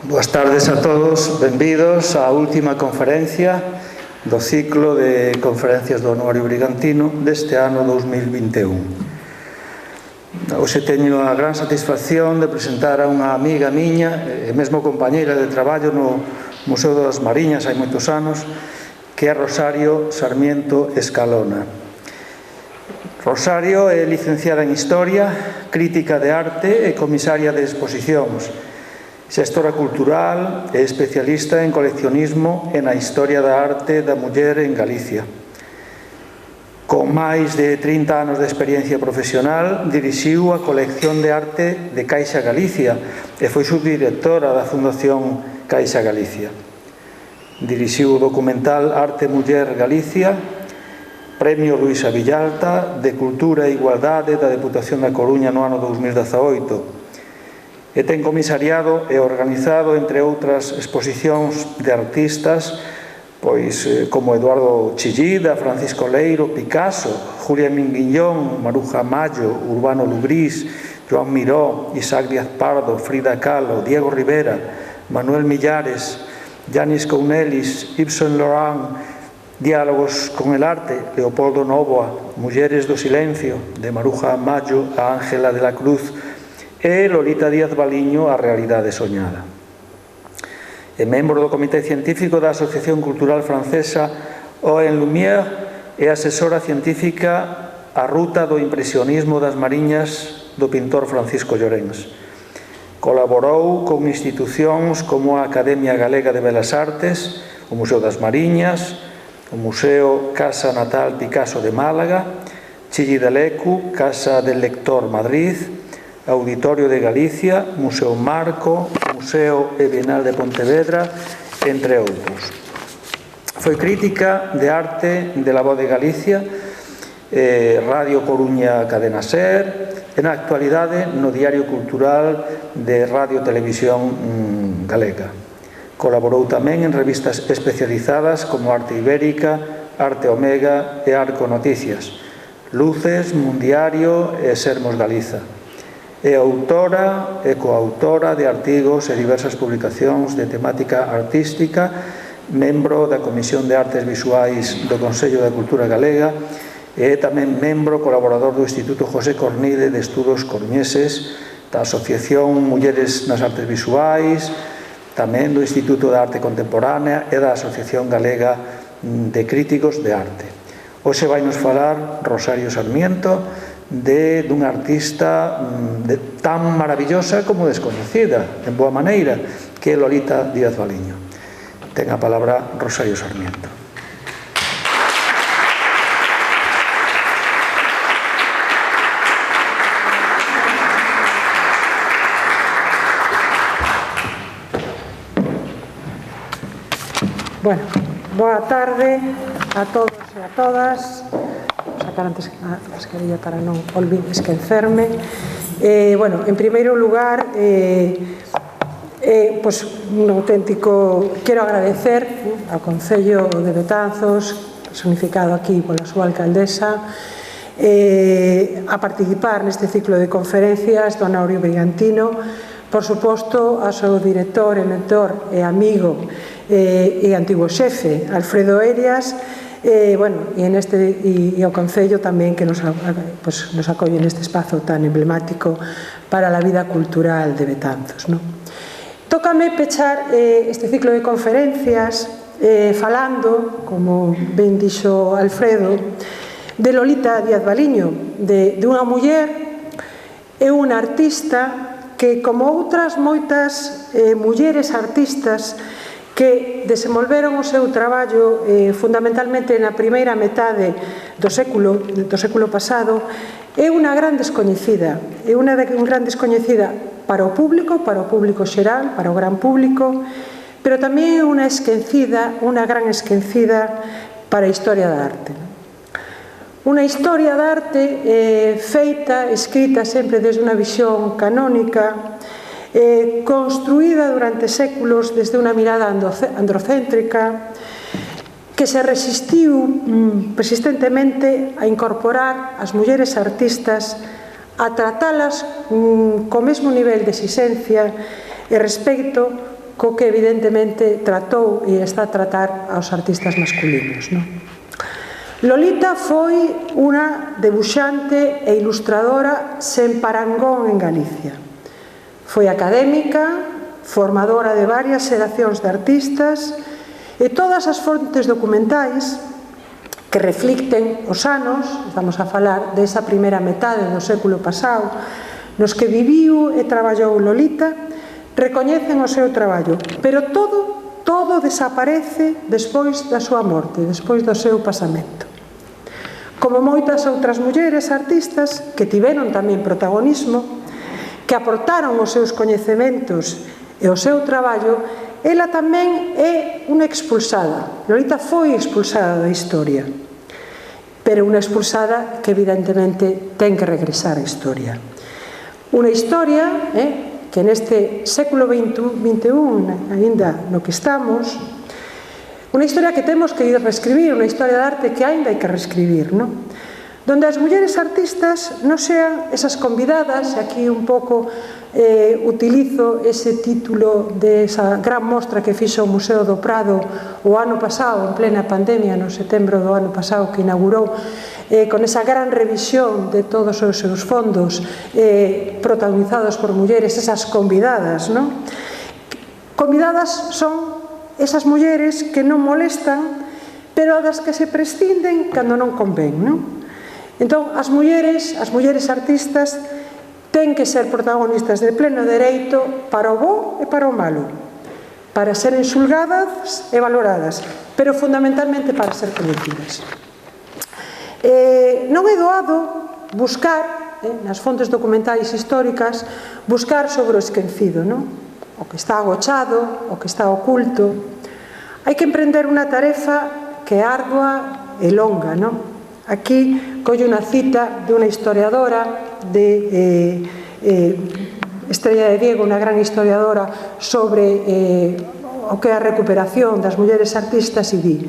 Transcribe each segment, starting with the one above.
Boas tardes a todos, benvidos á última conferencia do ciclo de conferencias do Anuario Brigantino deste ano 2021. Hoxe teño a gran satisfacción de presentar a unha amiga miña e mesmo compañeira de traballo no Museo das Mariñas hai moitos anos, que é Rosario Sarmiento Escalona. Rosario é licenciada en Historia, crítica de arte e comisaria de exposicións, xestora cultural e especialista en coleccionismo e na historia da arte da muller en Galicia. Con máis de 30 anos de experiencia profesional, dirixiu a colección de arte de Caixa Galicia e foi subdirectora da Fundación Caixa Galicia. Dirixiu o documental Arte Muller Galicia, Premio Luisa Villalta de Cultura e Igualdade da Deputación da Coruña no ano 2018, e ten comisariado e organizado, entre outras exposicións de artistas como Eduardo Chillida, Francisco Leiro, Picasso, Julia Minguillón, Maruja Mayo, Urbano Lugrís, Joan Miró, Isaac Díaz Pardo, Frida Kahlo, Diego Rivera, Manuel Millares, Yanis Kounelis, Yves Saint Laurent, Diálogos con el arte, Leopoldo Nóvoa, Mulleres do silencio, de Maruja Mayo a Ángela de la Cruz, e Lolita Díaz Baliño, A realidade soñada. É membro do Comité Científico da Asociación Cultural Francesa OEN Lumière e asesora científica a ruta do impresionismo das Mariñas do pintor Francisco Llorens. Colaborou con institucións como a Academia Galega de Belas Artes, o Museo das Mariñas, o Museo Casa Natal Picasso de Málaga, Chilli de Lecu, Casa del Lector Madrid, Auditorio de Galicia, Museo Marco, Museo e Bienal de Pontevedra, entre outros. Foi crítica de arte de La Voz de Galicia, Radio Coruña Cadena Ser, e na actualidade no Diario Cultural de Radio Televisión Galega. Colaborou tamén en revistas especializadas como Arte Ibérica, Arte Omega e Arco Noticias, Luces, Mundiario e Sermos Galiza. É autora e coautora de artigos e diversas publicacións de temática artística, membro da Comisión de Artes Visuais do Consello da Cultura Galega e é tamén membro colaborador do Instituto José Cornide de Estudos Coruñeses, da Asociación Mulleres nas Artes Visuais, tamén do Instituto de Arte Contemporánea e da Asociación Galega de Críticos de Arte. Hoxe vai nos falar Rosario Sarmiento dunha artista tan maravillosa como descoñecida, en boa maneira, que é Lolita Díaz Baliño. Ten a palabra Rosario Sarmiento. Bueno, boa tarde a todos e a todas. Sacar antes a mascarilla para non esquecerme. Bueno, en primeiro lugar, pues un auténtico, quero agradecer ao Concello de Betanzos, personificado aquí pola súa alcaldesa, a participar neste ciclo de conferencias do Anuario Brigantino, por suposto, ao seu director, mentor e amigo e antigo xefe, Alfredo Erias, e ao Concello tamén que nos acolle neste espazo tan emblemático para a vida cultural de Betanzos. Tócame pechar este ciclo de conferencias falando, como ben dixo Alfredo, de Lolita Díaz Baliño, de unha muller e unha artista que, como outras moitas mulleres artistas que desenvolveron o seu traballo fundamentalmente na primeira metade do século pasado, é unha gran descoñecida, para o público xeral, para o gran público, pero tamén é unha gran esquecida para a historia da arte. Unha historia da arte escrita sempre desde unha visión canónica, construída durante séculos desde unha mirada androcéntrica, que se resistiu persistentemente a incorporar as mulleres artistas, a tratalas co mesmo nivel de exixencia e respeito co que evidentemente tratou e está a tratar aos artistas masculinos. Lolita foi unha debuxante e ilustradora sen parangón en Galicia. Foi académica, formadora de varias xeracións de artistas e todas as fontes documentais que reflicten os anos, estamos a falar desa primeira metade do século pasado, nos que viviu e traballou Lolita, recoñecen o seu traballo, pero todo desaparece despois da súa morte, despois do seu pasamento. Como moitas outras mulleres artistas que tiveron tamén protagonismo, que aportaron os seus coñecementos e o seu traballo, ela tamén é unha expulsada. Lolita foi expulsada da historia, pero unha expulsada que evidentemente ten que regresar á historia. Unha historia que neste século XXI, ainda no que estamos, unha historia que temos que ir reescribir, unha historia de arte que ainda hai que reescribir, donde as mulleres artistas non sean esas convidadas, e aquí un pouco utilizo ese título desa gran mostra que fixo o Museo do Prado o ano pasado, en plena pandemia, no setembro do ano pasado, que inaugurou con esa gran revisión de todos os seus fondos protagonizados por mulleres, esas convidadas. Convidadas son esas mulleres que non molestan, pero das que se prescinden cando non convén. Entón, as mulleres artistas ten que ser protagonistas de pleno dereito para o bo e para o malo, para seren xulgadas e valoradas, pero fundamentalmente para ser coñecidas. Non é doado buscar, nas fontes documentais históricas, buscar sobre o esquecido, o que está agochado, o que está oculto. Hai que emprender unha tarefa que é ardua e longa. Aquí collo unha cita de unha historiadora de Estrella de Diego, unha gran historiadora sobre o que é a recuperación das mulleres artistas, e di: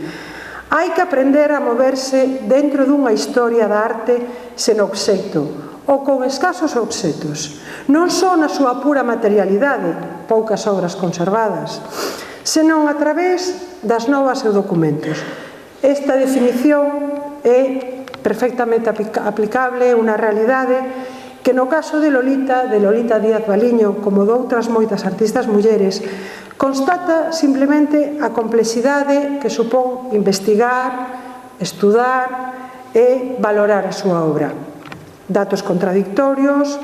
hai que aprender a moverse dentro dunha historia da arte sen obxecto ou con escasos obxetos, non só na súa pura materialidade, poucas obras conservadas, senón a través das novas e documentos. Esta definición é perfectamente aplicable, unha realidade que no caso de Lolita Díaz Baliño, como de outras moitas artistas mulleres, constata simplemente a complexidade que supón investigar, estudar e valorar a súa obra. Datos contradictorios,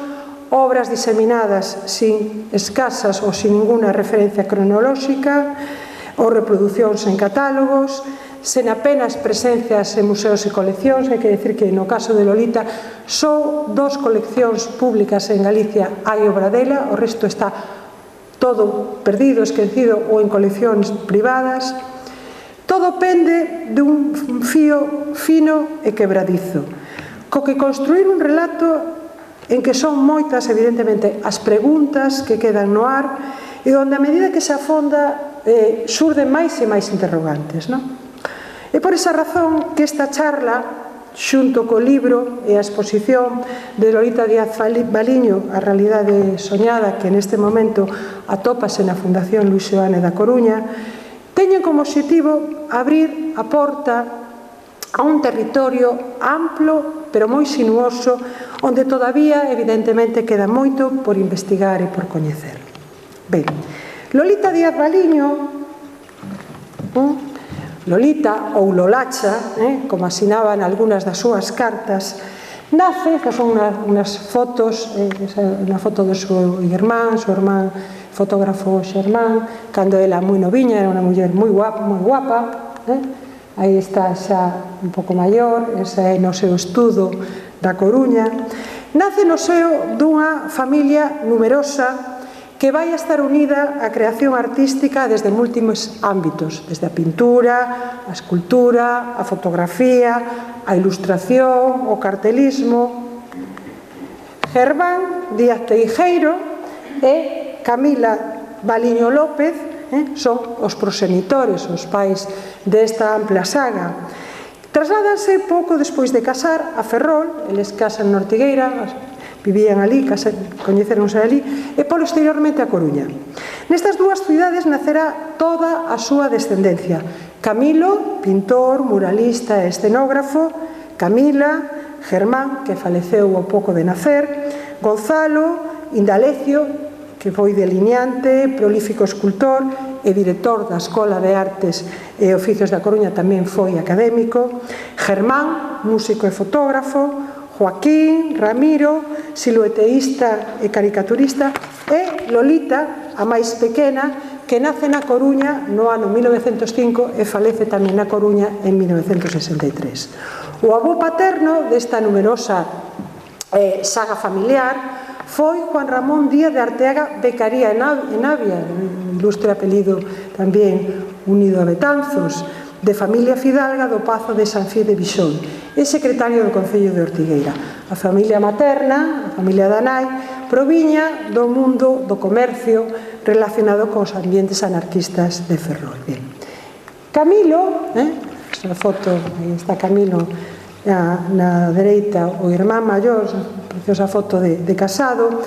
obras diseminadas sin escasas ou sin ninguna referencia cronolóxica, ou reproducións en catálogos, sen apenas presencias en museos e coleccións. Hai que dicir que no caso de Lolita só 2 coleccións públicas en Galicia hai obra dela, o resto está todo perdido, esquecido ou en coleccións privadas. Todo pende dun fío fino e quebradizo, co que construir un relato en que son moitas, evidentemente, as preguntas que quedan no ar e onde a medida que se afonda xurden máis e máis interrogantes. É por esa razón que esta charla, xunto co libro e a exposición de Lolita Díaz Baliño, A realidade soñada, que neste momento atópase na Fundación Luis Seoane da Coruña, teñen como obxectivo abrir a porta a un territorio amplo pero moi sinuoso, onde todavía evidentemente queda moito por investigar e por coñecer. Ben, Lolita Díaz Baliño, Lolita ou Lolacha, como asinaban algunhas das súas cartas, nace, estas son unhas fotos, unha foto do seu irmán, fotógrafo Xermán, cando ela moi noviña, era unha muller moi guapa, aí está xa un pouco maior, esa é no seu estudo da Coruña. Nace no seo dunha familia numerosa que vai a estar unida á creación artística desde múltiples ámbitos, desde a pintura, a escultura, a fotografía, a ilustración, o cartelismo. Germán Díaz Teijeiro e Camila Baliño López son os proxenitores, os pais desta ampla saga. Trasládanse pouco despois de casar a Ferrol, eles casan en Ortigueira, vivían ali, coñeceronse ali, e posteriormente a Coruña. Nestas dúas cidades nacerá toda a súa descendencia. Camilo, pintor, muralista e escenógrafo, Camila, Germán, que faleceu ao pouco de nacer, Gonzalo, Indalecio, que foi delineante, prolífico escultor e director da Escola de Artes e Oficios da Coruña, tamén foi académico, Germán, músico e fotógrafo, Joaquín, Ramiro, silueteísta e caricaturista, e Lolita, a máis pequena, que nace na Coruña no ano 1905 e falece tamén na Coruña en 1963. O avó paterno desta numerosa saga familiar foi Juan Ramón Díaz de Arteaga Becaría en Navia, un ilustre apelido tamén unido a Betanzos, de familia fidalga do Pazo de San Fii de Bixón, e secretario do Concello de Ortigueira. A familia materna, a familia da nai, proviña do mundo do comercio relacionado cos ambientes anarquistas de Ferrol. Camilo, esta foto, está Camilo na dereita, o irmán maior, preciosa foto de casado,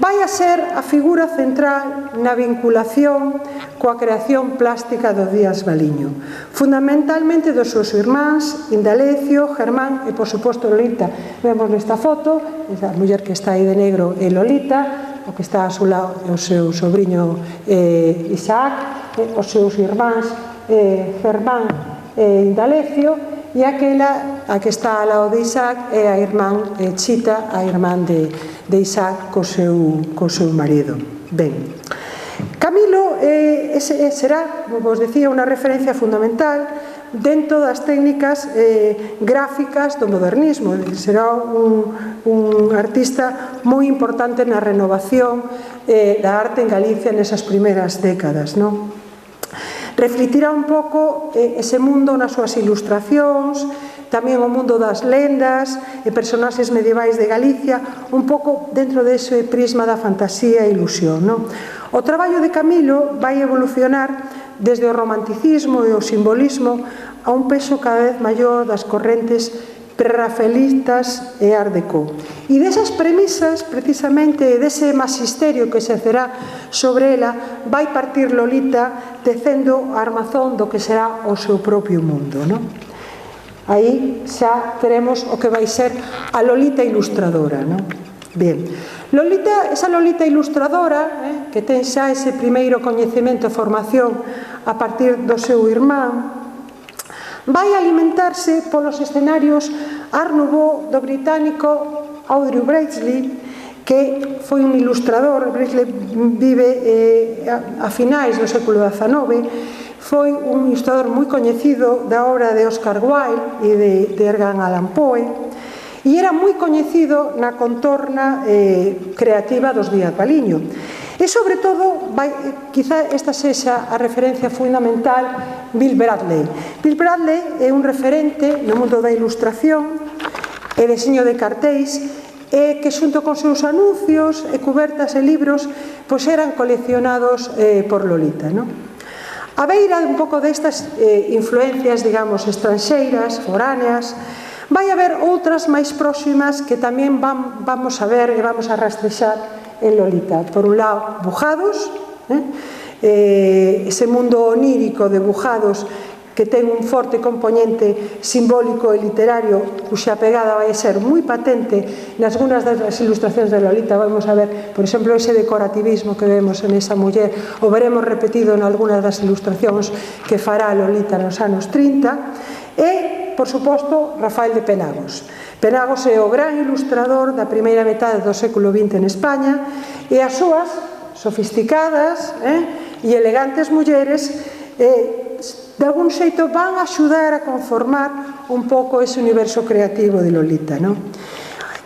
vai a ser a figura central na vinculación coa creación plástica do Díaz Baliño, fundamentalmente dos seus irmáns Indalecio, Germán e, por suposto, Lolita. Vemos nesta foto, a muller que está aí de negro é Lolita, o que está a seu lado é o seu sobrinho Isaac, os seus irmáns Germán e Indalecio, e aquela a que está ao lado de Isaac é a irmán Chita, a irmán de Isaac co seu marido. Ben, Camilo será, como vos decía, unha referencia fundamental dentro das técnicas gráficas do modernismo. Será un artista moi importante na renovación da arte en Galicia nesas primeiras décadas, non? Refletirá un pouco ese mundo nas súas ilustracións, tamén o mundo das lendas e personaxes medievais de Galicia, un pouco dentro dese prisma da fantasía e ilusión, non? O traballo de Camilo vai evolucionar desde o romanticismo e o simbolismo a un peso cada vez maior das correntes prerrafaelistas e art déco. E desas premisas, precisamente, dese magisterio que se cerá sobre ela, vai partir Lolita tecendo a armazón do que será o seu propio mundo, non? Aí xa teremos o que vai ser a Lolita ilustradora, non? Ben, Lolita, esa Lolita ilustradora, que ten xa ese primeiro coñecemento e formación a partir do seu irmán, vai alimentarse polos escenarios Art Nouveau do británico Audrey Bresley, que foi un ilustrador. Bresley vive a finais do século XIX, foi un ilustrador moi coñecido da obra de Oscar Wilde e de Edgar Allan Poe, e era moi coñecido na contorna creativa dos Díaz Baliño. E, sobre todo, quizá esta sexa a referencia fundamental, Bill Bradley. Bill Bradley é un referente no mundo da ilustración e deseño de cartéis, que xunto con seus anuncios e cubertas e libros pois eran coleccionados por Lolita, non? A beira un pouco destas influencias, digamos, estranxeiras, foráneas, vai haber outras máis próximas que tamén vamos a ver e vamos a rastrexar en Lolita. Por un lado, Bujados, ese mundo onírico de Bujados que ten un forte componente simbólico e literario, cuxa pegada vai ser moi patente nas algunas das ilustracións de Lolita. Vamos a ver, por exemplo, ese decorativismo que vemos en esa muller, o veremos repetido en algunas das ilustracións que fará Lolita nos anos 30, e, por suposto, Rafael de Penagos. Penagos é o gran ilustrador da primeira metade do século XX en España, e as súas sofisticadas e elegantes mulleres de algún xeito van a axudar a conformar un pouco ese universo creativo de Lolita, non?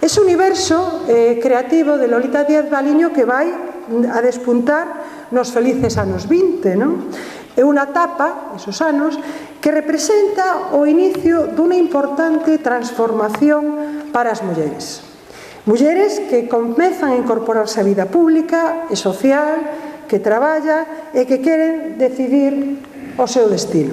Ese universo creativo de Lolita Díaz Baliño que vai a despuntar nos felices anos 20, non? É unha etapa, esos anos, que representa o inicio dunha importante transformación para as mulleres. Mulleres que comezan a incorporarse á vida pública e social, que traballa e que queren decidir o seu destino.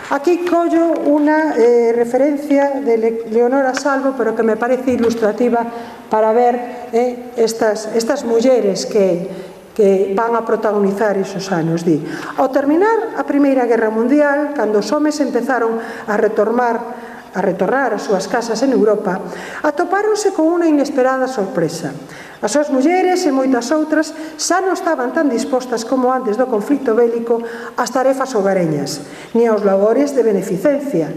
Aquí collo unha referencia de Leonora Salvo, pero que me parece ilustrativa para ver estas mulleres que van a protagonizar esos anos. Di: ao terminar a Primeira Guerra Mundial, cando os homes empezaron a retornar ás súas casas en Europa, atopáronse con unha inesperada sorpresa. As súas mulleres e moitas outras xa non estaban tan dispostas como antes do conflito bélico ás tarefas hogareñas, ni aos labores de beneficencia.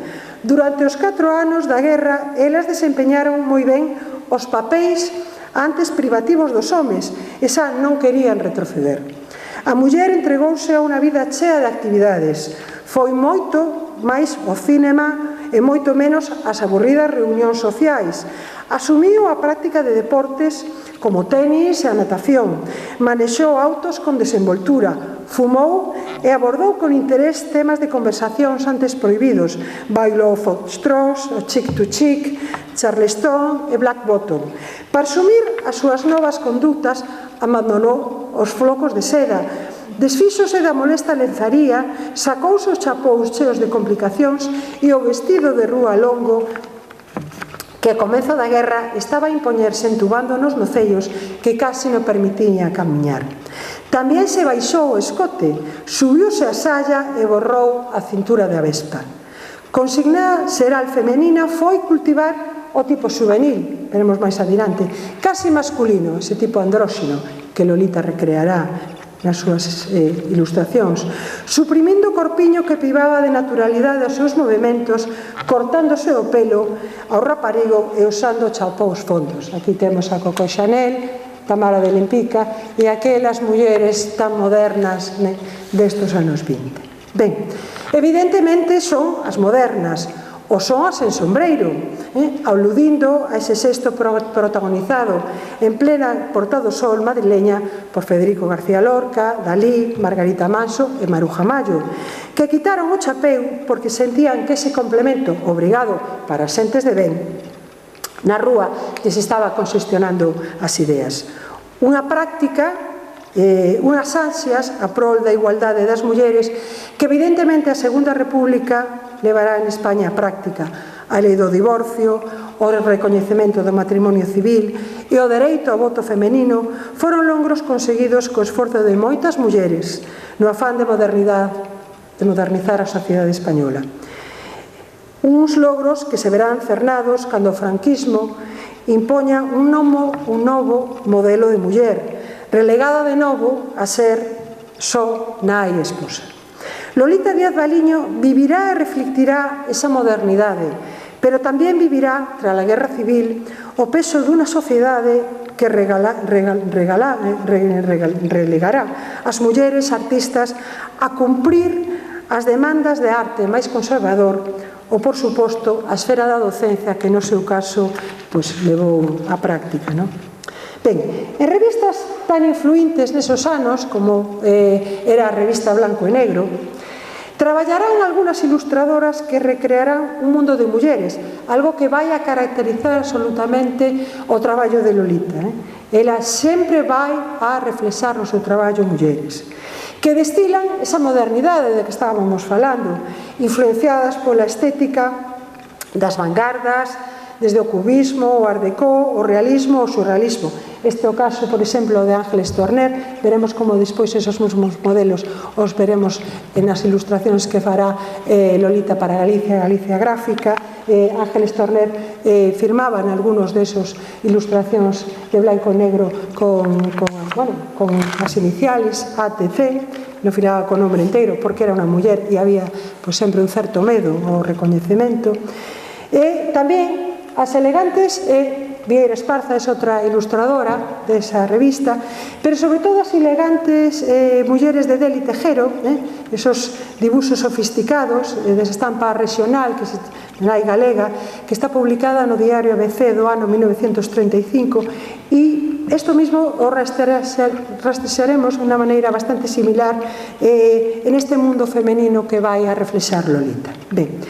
Durante os 4 anos da guerra, elas desempeñaron moi ben os papéis antes privativos dos homes e xa non querían retroceder. A muller entregouse a unha vida chea de actividades. Foi moito máis o cinema e moito menos as aburridas reunións sociais. Asumiu a práctica de deportes como tenis e a natación. Manexou autos con desenvoltura. Fumou e abordou con interés temas de conversacións antes prohibidos. Bailou foxtrot, o chick to chick, charleston e black bottom. Para asumir as súas novas condutas, abandonou os flocos de seda, desfíxose da molesta lenzaría, sacouse os chapous cheos de complicacións e o vestido de rúa longo que ao comezo da guerra estaba a impoñerse entubando nos nocellos que casi non permitían camiñar. Tamén se baixou o escote, subiuse a saya e borrou a cintura de avespa. Consigna xeral femenina foi cultivar o tipo juvenil, veremos máis adiante, casi masculino, ese tipo andróxino que Lolita recreará nas súas ilustracións, suprimindo o corpiño que privaba de naturalidade os seus movimentos, cortándose o pelo ao raparigo e usando chapós fondos. Aquí temos a Coco Chanel, Tamara de Lempicka e aquelas mulleres tan modernas destos anos 20. Ben, evidentemente son as modernas, ou son as en sombreiro, aludindo a ese sexto protagonizado en plena Porta do Sol madrileña por Federico García Lorca, Dalí, Margarita Manso e Maruja Mayo, que quitaron o chapeu porque sentían que ese complemento obrigado para as xentes de ben na rúa lles estaba congestionando as ideas. Unha práctica, unhas ansias a prol da igualdade das mulleres que evidentemente a Segunda República levará en España a práctica. A lei do divorcio, o recoñecemento do matrimonio civil e o dereito ao voto femenino foron logros conseguidos co esforzo de moitas mulleres no afán de modernizar a sociedade española. Uns logros que se verán cernados cando o franquismo impoña un novo modelo de muller, relegada de novo a ser só nai e esposa. Lolita Díaz Baliño vivirá e reflectirá esa modernidade, pero tamén vivirá, tras a Guerra Civil, o peso dunha sociedade que relegará as mulleres artistas a cumprir as demandas de arte máis conservador ou, por suposto, a esfera da docencia que no seu caso levou á práctica, non? Ben, en revistas tan influentes nesos anos como era a revista Blanco e Negro, traballarán algunhas ilustradoras que recrearán un mundo de mulleres, algo que vai a caracterizar absolutamente o traballo de Lolita. Ela sempre vai a reflexar no seu traballo mulleres, que destilan esa modernidade de que estábamos falando, influenciadas pola estética das vanguardas, desde o cubismo, o art déco, o realismo, o surrealismo. Este é o caso, por exemplo, de Ángeles Torner. Veremos como despois esos mesmos modelos os veremos nas ilustracións que fará Lolita para Galicia Gráfica. Ángeles Torner firmaba en algunos desos ilustracións de blanco e negro con as iniciales ATC, non firmaba con nombre inteiro porque era unha muller e había sempre un certo medo ao recoñecemento. E tamén as elegantes, Vieira Esparza é outra ilustradora desa revista, pero sobre todo as elegantes mulleres de Deli Tejero, esos dibuxos sofisticados desa estampa regional que hai galega, que está publicada no diario ABC do ano 1935, e isto mesmo o rastrearemos de unha maneira bastante similar en este mundo femenino que vai a reflexar Lolita. Ben,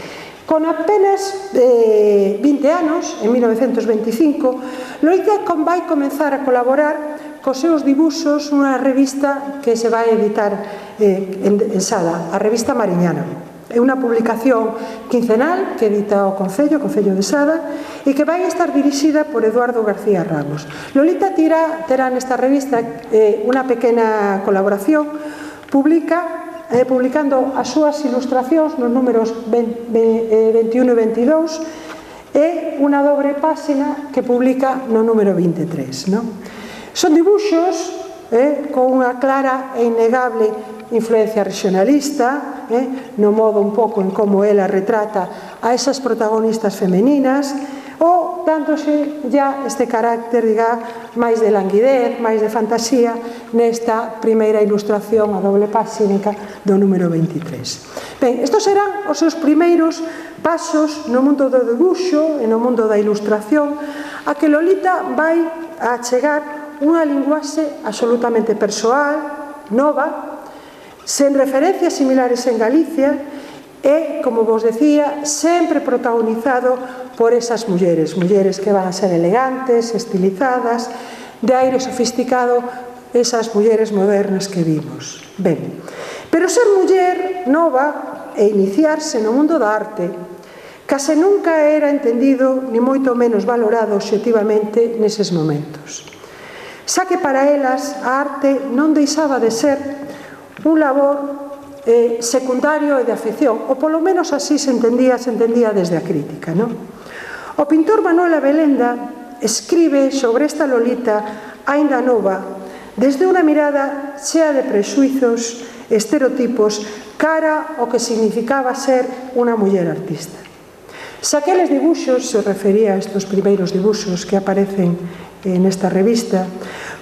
con apenas 20 anos, en 1925, Lolita vai comenzar a colaborar cos seus dibuxos nunha revista que se vai editar en Sada, a revista Mariñana. É unha publicación quincenal que edita o Concello de Sada, e que vai estar dirixida por Eduardo García Ramos. Lolita terá nesta revista unha pequena colaboración, publicando as súas ilustracións nos números 21 e 22, e unha dobre páxina que publica no número 23. Son dibuxos con unha clara e innegable influencia regionalista, no modo un pouco en como ela retrata a esas protagonistas femeninas, ou dándose ya este carácter, máis de languidez, máis de fantasía, nesta primeira ilustración a doble páxinica do número 23. Ben, estos serán os seus primeiros pasos no mundo do dibuxo e no mundo da ilustración, a que Lolita vai a chegar unha linguaxe absolutamente persoal, nova, sen referencias similares en Galicia, e, como vos decía, sempre protagonizado por esas mulleres que van a ser elegantes, estilizadas, de aire sofisticado, esas mulleres modernas que vimos. Ben, pero ser muller nova e iniciarse no mundo da arte case nunca era entendido ni moito menos valorado obxectivamente neses momentos. Xa que para elas a arte non deixaba de ser un labor secundario e de afección, ou polo menos así se entendía desde a crítica. O pintor Manuel Abelenda escribe sobre esta Lolita aínda nova desde unha mirada chea de prexuizos e estereotipos cara ao que significaba ser unha muller artista. Se aqueles dibuxos, se refería a estes primeiros dibuxos que aparecen nesta revista,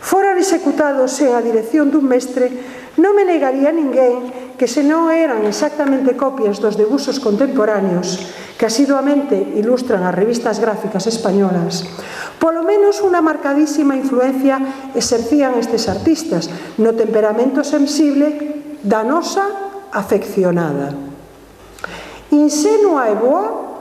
foran executados en a dirección dun mestre, non me negaría ninguén que se non eran exactamente copias dos debuxos contemporáneos que asiduamente ilustran as revistas gráficas españolas, polo menos unha marcadísima influencia exercían estes artistas no temperamento sensible da nosa afeccionada. Insenua e boa,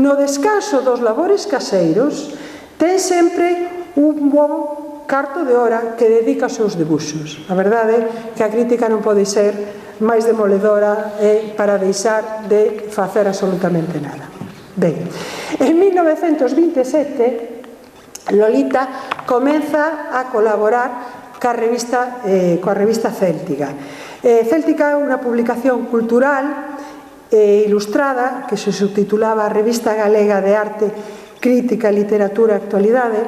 no descanso dos labores caseiros, ten sempre un bon carto de hora que dedica aos seus debuxos. A verdade é que a crítica non pode ser máis demoledora para deixar de facer absolutamente nada. Ben, en 1927 Lolita comeza a colaborar coa revista Céltica. Céltica é unha publicación cultural ilustrada que se subtitulaba Revista Galega de Arte, Crítica, Literatura e Actualidade.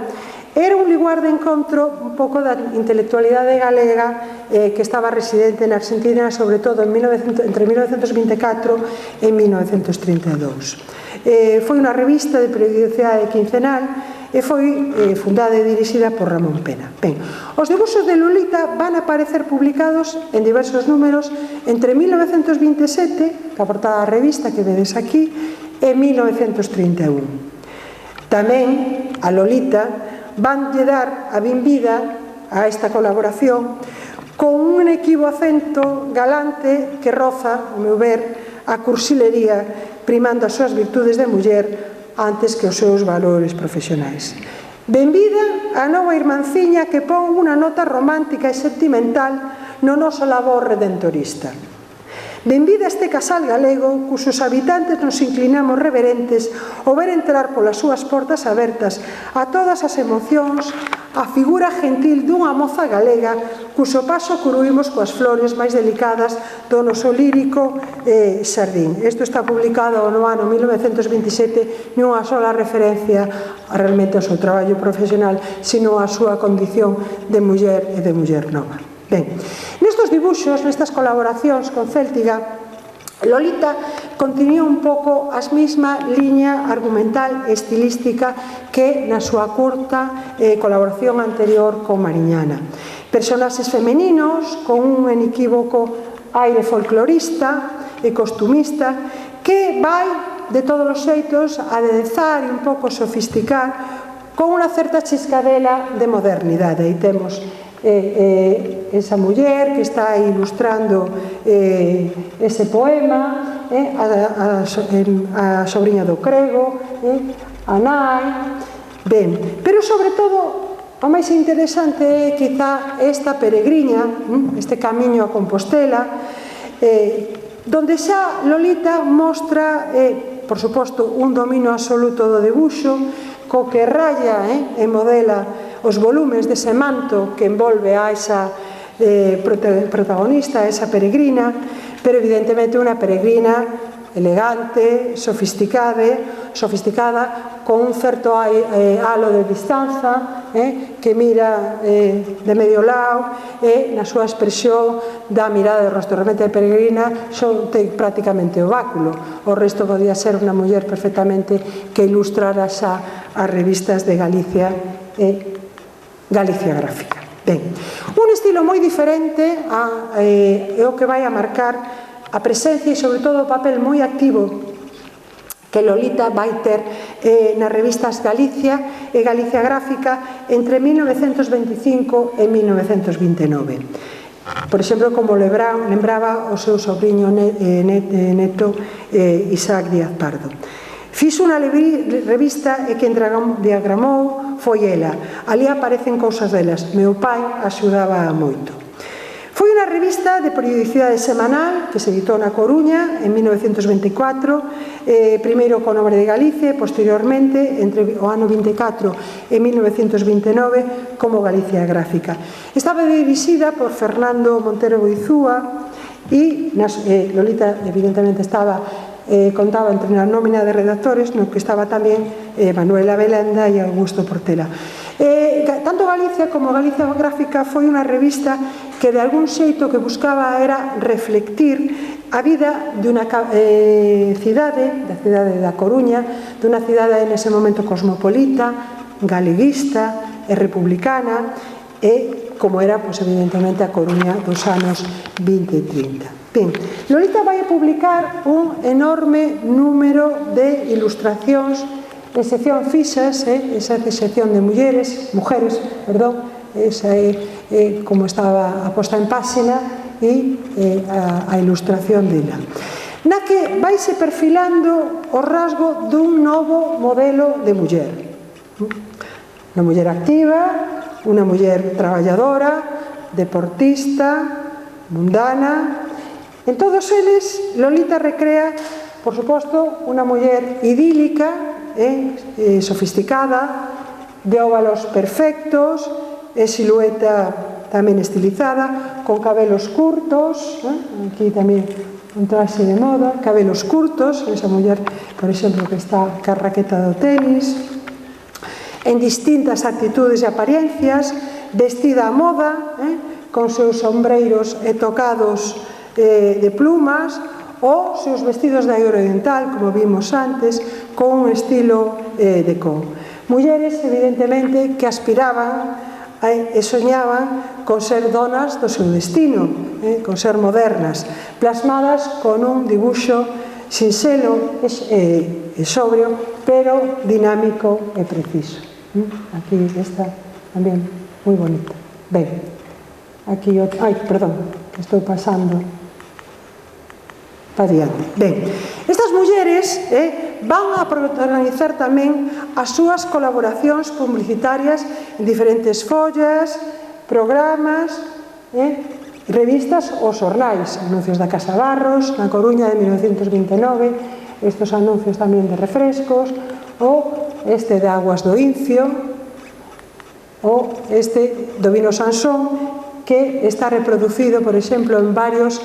Era un lugar de encontro un pouco da intelectualidade galega que estaba residente na Argentina, sobre todo entre 1924 e 1932. Foi unha revista de periodicidade quincenal e foi fundada e dirixida por Ramón Pena. Ben, os debuxos de Lolita van a aparecer publicados en diversos números entre 1927, que a portada da revista que vedes aquí, e 1931. Tamén a Lolita vanlle dar a benvida a esta colaboración con un equivo acento galante que roza, ao meu ver, a cursilería, primando as súas virtudes de muller antes que os seus valores profesionais. Benvida a nova irmanciña que pon unha nota romántica e sentimental no noso labor redentorista. Benvida a este casal galego cusos habitantes nos inclinamos reverentes ao ver entrar polas súas portas abertas a todas as emocións a figura gentil dunha moza galega cuso paso cruímos coas flores máis delicadas do noso lírico xardín. Isto está publicado no ano 1927, non a sola referencia realmente ao seu traballo profesional, sino a súa condición de muller e de muller nova. Ben, nestes dibuxos, nestas colaboracións con Céltica, Lolita continúa un pouco a mesma liña argumental e estilística que na súa curta colaboración anterior con Mariñana. Personaxes femeninos con un inequívoco aire folclorista e costumista que vai de todos os xeitos a aderezar e un pouco sofisticar con unha certa chiscadela de modernidade. E temos esa muller que está ilustrando ese poema, a sobrinha do Crego, a nai. Ben, pero sobre todo o máis interesante é quizá esta peregriña, este camiño a Compostela, donde xa Lolita mostra, por suposto, un dominio absoluto do debuxo, co que raya e modela os volumes dese manto que envolve a esa protagonista, a esa peregrina, pero evidentemente unha peregrina elegante, sofisticada, con un certo halo de distanza, que mira de medio lado, e na súa expresión da mirada de rostro. Realmente a peregrina só ten prácticamente o báculo, o resto podía ser unha muller perfectamente que ilustrara xa as revistas de Galicia e Galicia Gráfica. Ben, un estilo moi diferente é o que vai a marcar a presencia e, sobre todo, o papel moi activo que Lolita vai ter nas revistas Galicia e Galicia Gráfica entre 1925 e 1929. Por exemplo, como lembraba o seu sobriño neto Isaac Díaz Pardo. Fixo unha revista e quen diagramou foi ela. Ali aparecen cousas delas. Meu pai axudaba moito. Foi unha revista de periodicidade semanal que se editou na Coruña en 1924, primeiro co Nome de Galicia e posteriormente, entre o ano 24 e 1929, como Galicia Gráfica. Estaba dirixida por Fernando Montero Boizúa e Lolita evidentemente contaba entre a nómina de redactores, no que estaba tamén Manuela Belenda e Augusto Portela. Tanto Galicia como Galicia Gráfica foi unha revista que de algún xeito que buscaba era reflectir a vida de unha cidade, da cidade da Coruña, de unha cidade nese momento cosmopolita, galeguista e republicana, e como era, evidentemente, a Coruña dos anos 20 e 30. Ben, Lolita vai a publicar un enorme número de ilustracións en sección fixas, esa sección de mujeres, esa é como estaba a posta en páxina e a ilustración dela, na que vaise perfilando o rasgo dun novo modelo de muller, unha muller activa, unha muller traballadora, deportista, mundana. En todos eles, Lolita recrea, por suposto, unha muller idílica, sofisticada, de óvalos perfectos, silueta tamén estilizada, con cabelos curtos, aquí tamén un traxe de moda, cabelos curtos, esa muller, por exemplo, que está ca raqueta do tenis, en distintas actitudes e apariencias, vestida a moda, con seus sombreiros e tocados de plumas, ou seus vestidos de oriental, como vimos antes, con un estilo de con. Mulleres, evidentemente, que aspiraban e soñaban con ser donas do seu destino, con ser modernas, plasmadas con un dibuixo sinxelo e sobrio, pero dinámico e preciso. Aquí está tamén moi bonita. Ben, aquí outro... Ai, perdón, estou pasando para diante. Ben, estas mulleres van a protagonizar tamén as súas colaboracións publicitarias en diferentes follas, programas, revistas ou xornais, anuncios da Casa Barros, na Coruña de 1929, estes anuncios tamén de refrescos, ou este de Aguas do Incio, ou este do Vino Sansón, que está reproducido, por exemplo, en varios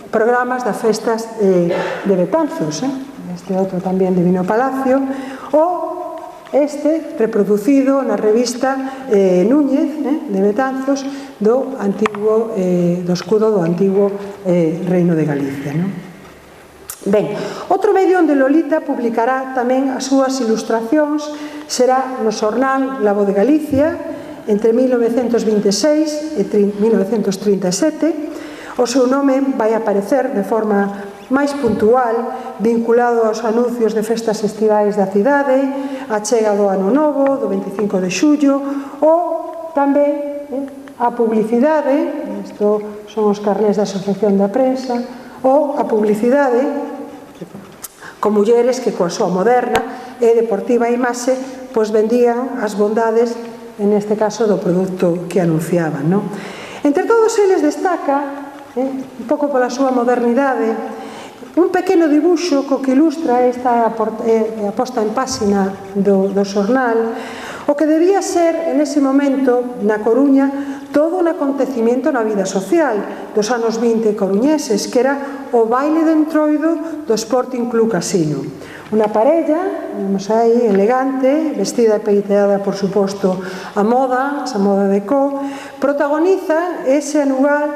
programas das festas de Betanzos, este outro tamén de Vino Palacio, ou este reproducido na revista Núñez de Betanzos do escudo do antigo Reino de Galicia. Ben, outro medio onde Lolita publicará tamén as súas ilustracións será no xornal La Voz de Galicia entre 1926 e 1937. O seu nome vai aparecer de forma máis puntual, vinculado aos anuncios de festas estivais da cidade, a chega do Ano Novo, do 25 de xullo, ou tamén a publicidade, isto son os carnés da Asociación da Prensa, ou a publicidade con mulleres que coa súa moderna e deportiva imaxe pois vendían as bondades, en este caso, do produto que anunciaban. Entre todos eles destaca un pouco pola súa modernidade, un pequeno dibuixo co que ilustra esta aposta en páxina do xornal, o que debía ser, en ese momento, na Coruña, todo un acontecimiento na vida social dos anos 20 coruñeses, que era o baile de entroido do Sporting Club Casino. Unha parella, vemos aí, elegante, vestida e peiteada, por suposto, a moda, esa moda de co, protagoniza ese anual,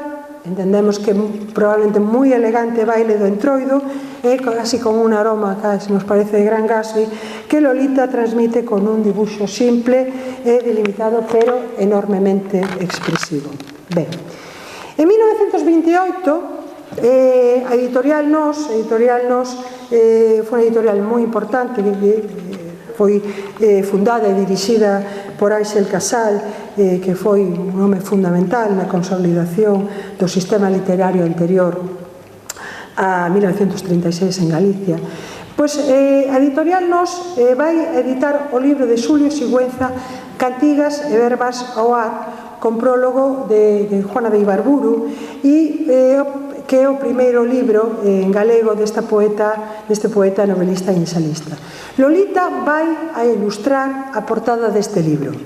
entendemos que probablemente moi elegante baile do entroido, casi con un aroma, casi nos parece de Gran Gatsby, que Lolita transmite con un dibuixo simple e delimitado, pero enormemente expresivo. Ben, en 1928, a Editorial Nos foi unha editorial moi importante, foi fundada e dirixida por Ángel Casal, que foi un home fundamental na consolidación do sistema literario anterior a 1936 en Galicia. Pois a Editorial Nos vai editar o libro de Xulio Sigüenza, Cantigas e Verbas ao ar, con prólogo de Juana de Ibarburu, e que é o primeiro libro en galego deste poeta novelista e ensaísta. Lolita vai a ilustrar a portada deste libro,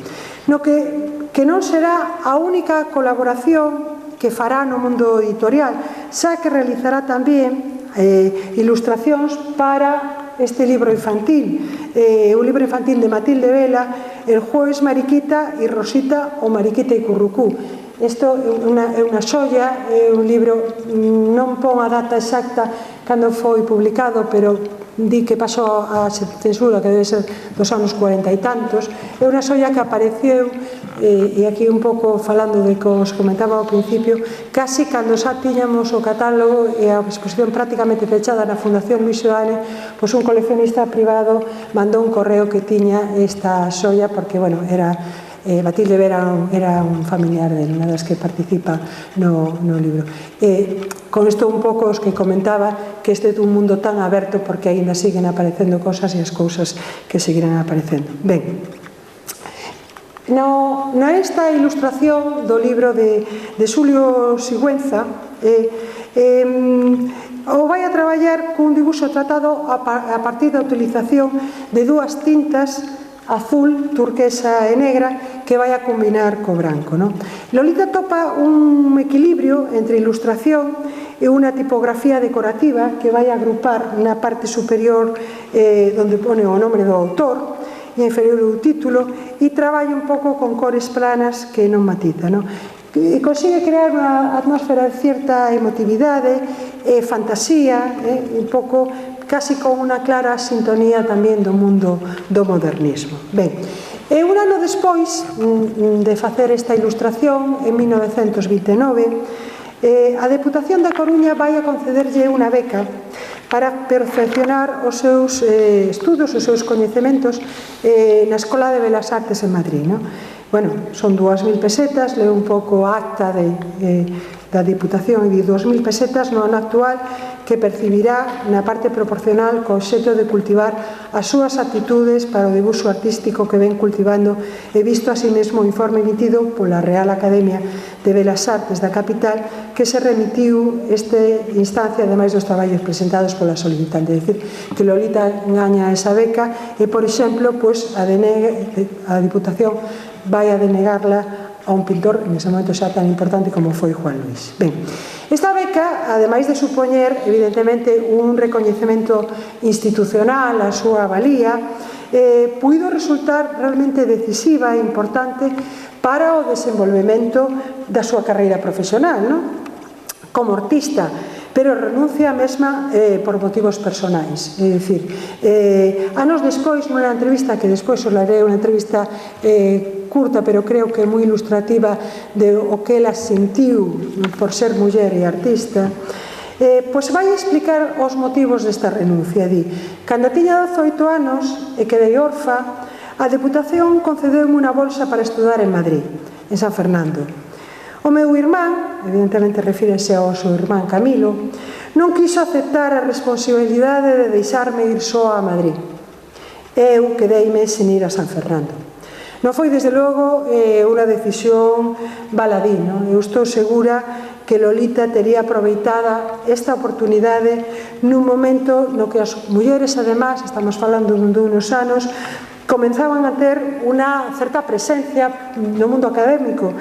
no que non será a única colaboración que fará no mundo editorial, xa que realizará tamén ilustracións para este libro infantil, un libro infantil de Matilde Vela, El jueves Mariquita e Rosita o Mariquita e Currucú. Isto é unha xoia, é un libro, non pon a data exacta cando foi publicado, pero di que pasou a censura, que debe ser dos anos 40 e tantos. É unha xoia que apareceu, e aquí un pouco falando de que os comentaba ao principio, casi cando xa tiñamos o catálogo e a exposición prácticamente fechada na Fundación Luis Seoane, pois un coleccionista privado mandou un correo que tiña esta xoia, porque, bueno, era... Matilde Vera era un familiar de unha das que participa no libro. Con isto un pouco os que comentaba que este é un mundo tan aberto porque aínda siguen aparecendo cosas e as cousas que seguirán aparecendo. Ben, nesta ilustración do libro de Xulio Sigüenza o vai a traballar cun dibuixo tratado a partir da utilización de dúas tintas azul, turquesa e negra que vai a combinar co branco. Lolita topa un equilibrio entre ilustración e unha tipografía decorativa que vai a agrupar na parte superior onde pone o nome do autor e inferior o título, e traballa un pouco con cores planas que non matiza. E consigue crear unha atmósfera de cierta emotividade e fantasía, un pouco casi con unha clara sintonía tamén do mundo do modernismo. Ben, e un ano despois de facer esta ilustración, en 1929, a Deputación da Coruña vai a concederlle unha beca para perfeccionar os seus estudos, os seus coñecementos na Escola de Belas Artes en Madrid. Bueno, son 2.000 pesetas, leo un pouco a acta da Diputación, e de 2.000 pesetas no ano actual, que percibirá na parte proporcional co obxecto de cultivar as súas aptitudes para o dibuixo artístico que ven cultivando, e visto así mesmo o informe emitido pola Real Academia de Belas Artes da capital, que se remitiu esta instancia ademais dos traballos presentados pola solicitante. É dicir, que Lolita gaña esa beca e, por exemplo, a Diputación vai a denegarla a un pintor en ese momento xa tan importante como foi Juan Luis. Ben, esta beca, ademais de supoñer evidentemente un recoñecemento institucional a súa valía, puido resultar realmente decisiva e importante para o desenvolvemento da súa carreira profesional, como artista, pero renuncia a mesma por motivos personais. É dicir, anos despois, nunha entrevista que despois os lerei, unha entrevista curta, pero creo que moi ilustrativa de o que ela sentiu por ser muller e artista, pois vai explicar os motivos desta renuncia. Di, cando tiña 18 anos e quedei orfa, a Deputación concedeume unha bolsa para estudar en Madrid, en San Fernando. O meu irmán, evidentemente refírese ao seu irmán Camilo, non quiso aceptar a responsabilidade de deixarme ir só a Madrid. Eu quedeime sen ir a San Fernando. Non foi, desde logo, unha decisión baladí. Eu estou segura que Lolita tería aproveitada esta oportunidade nun momento no que as mulleres, además, estamos falando dunos anos, comenzaban a ter unha certa presencia no mundo académico.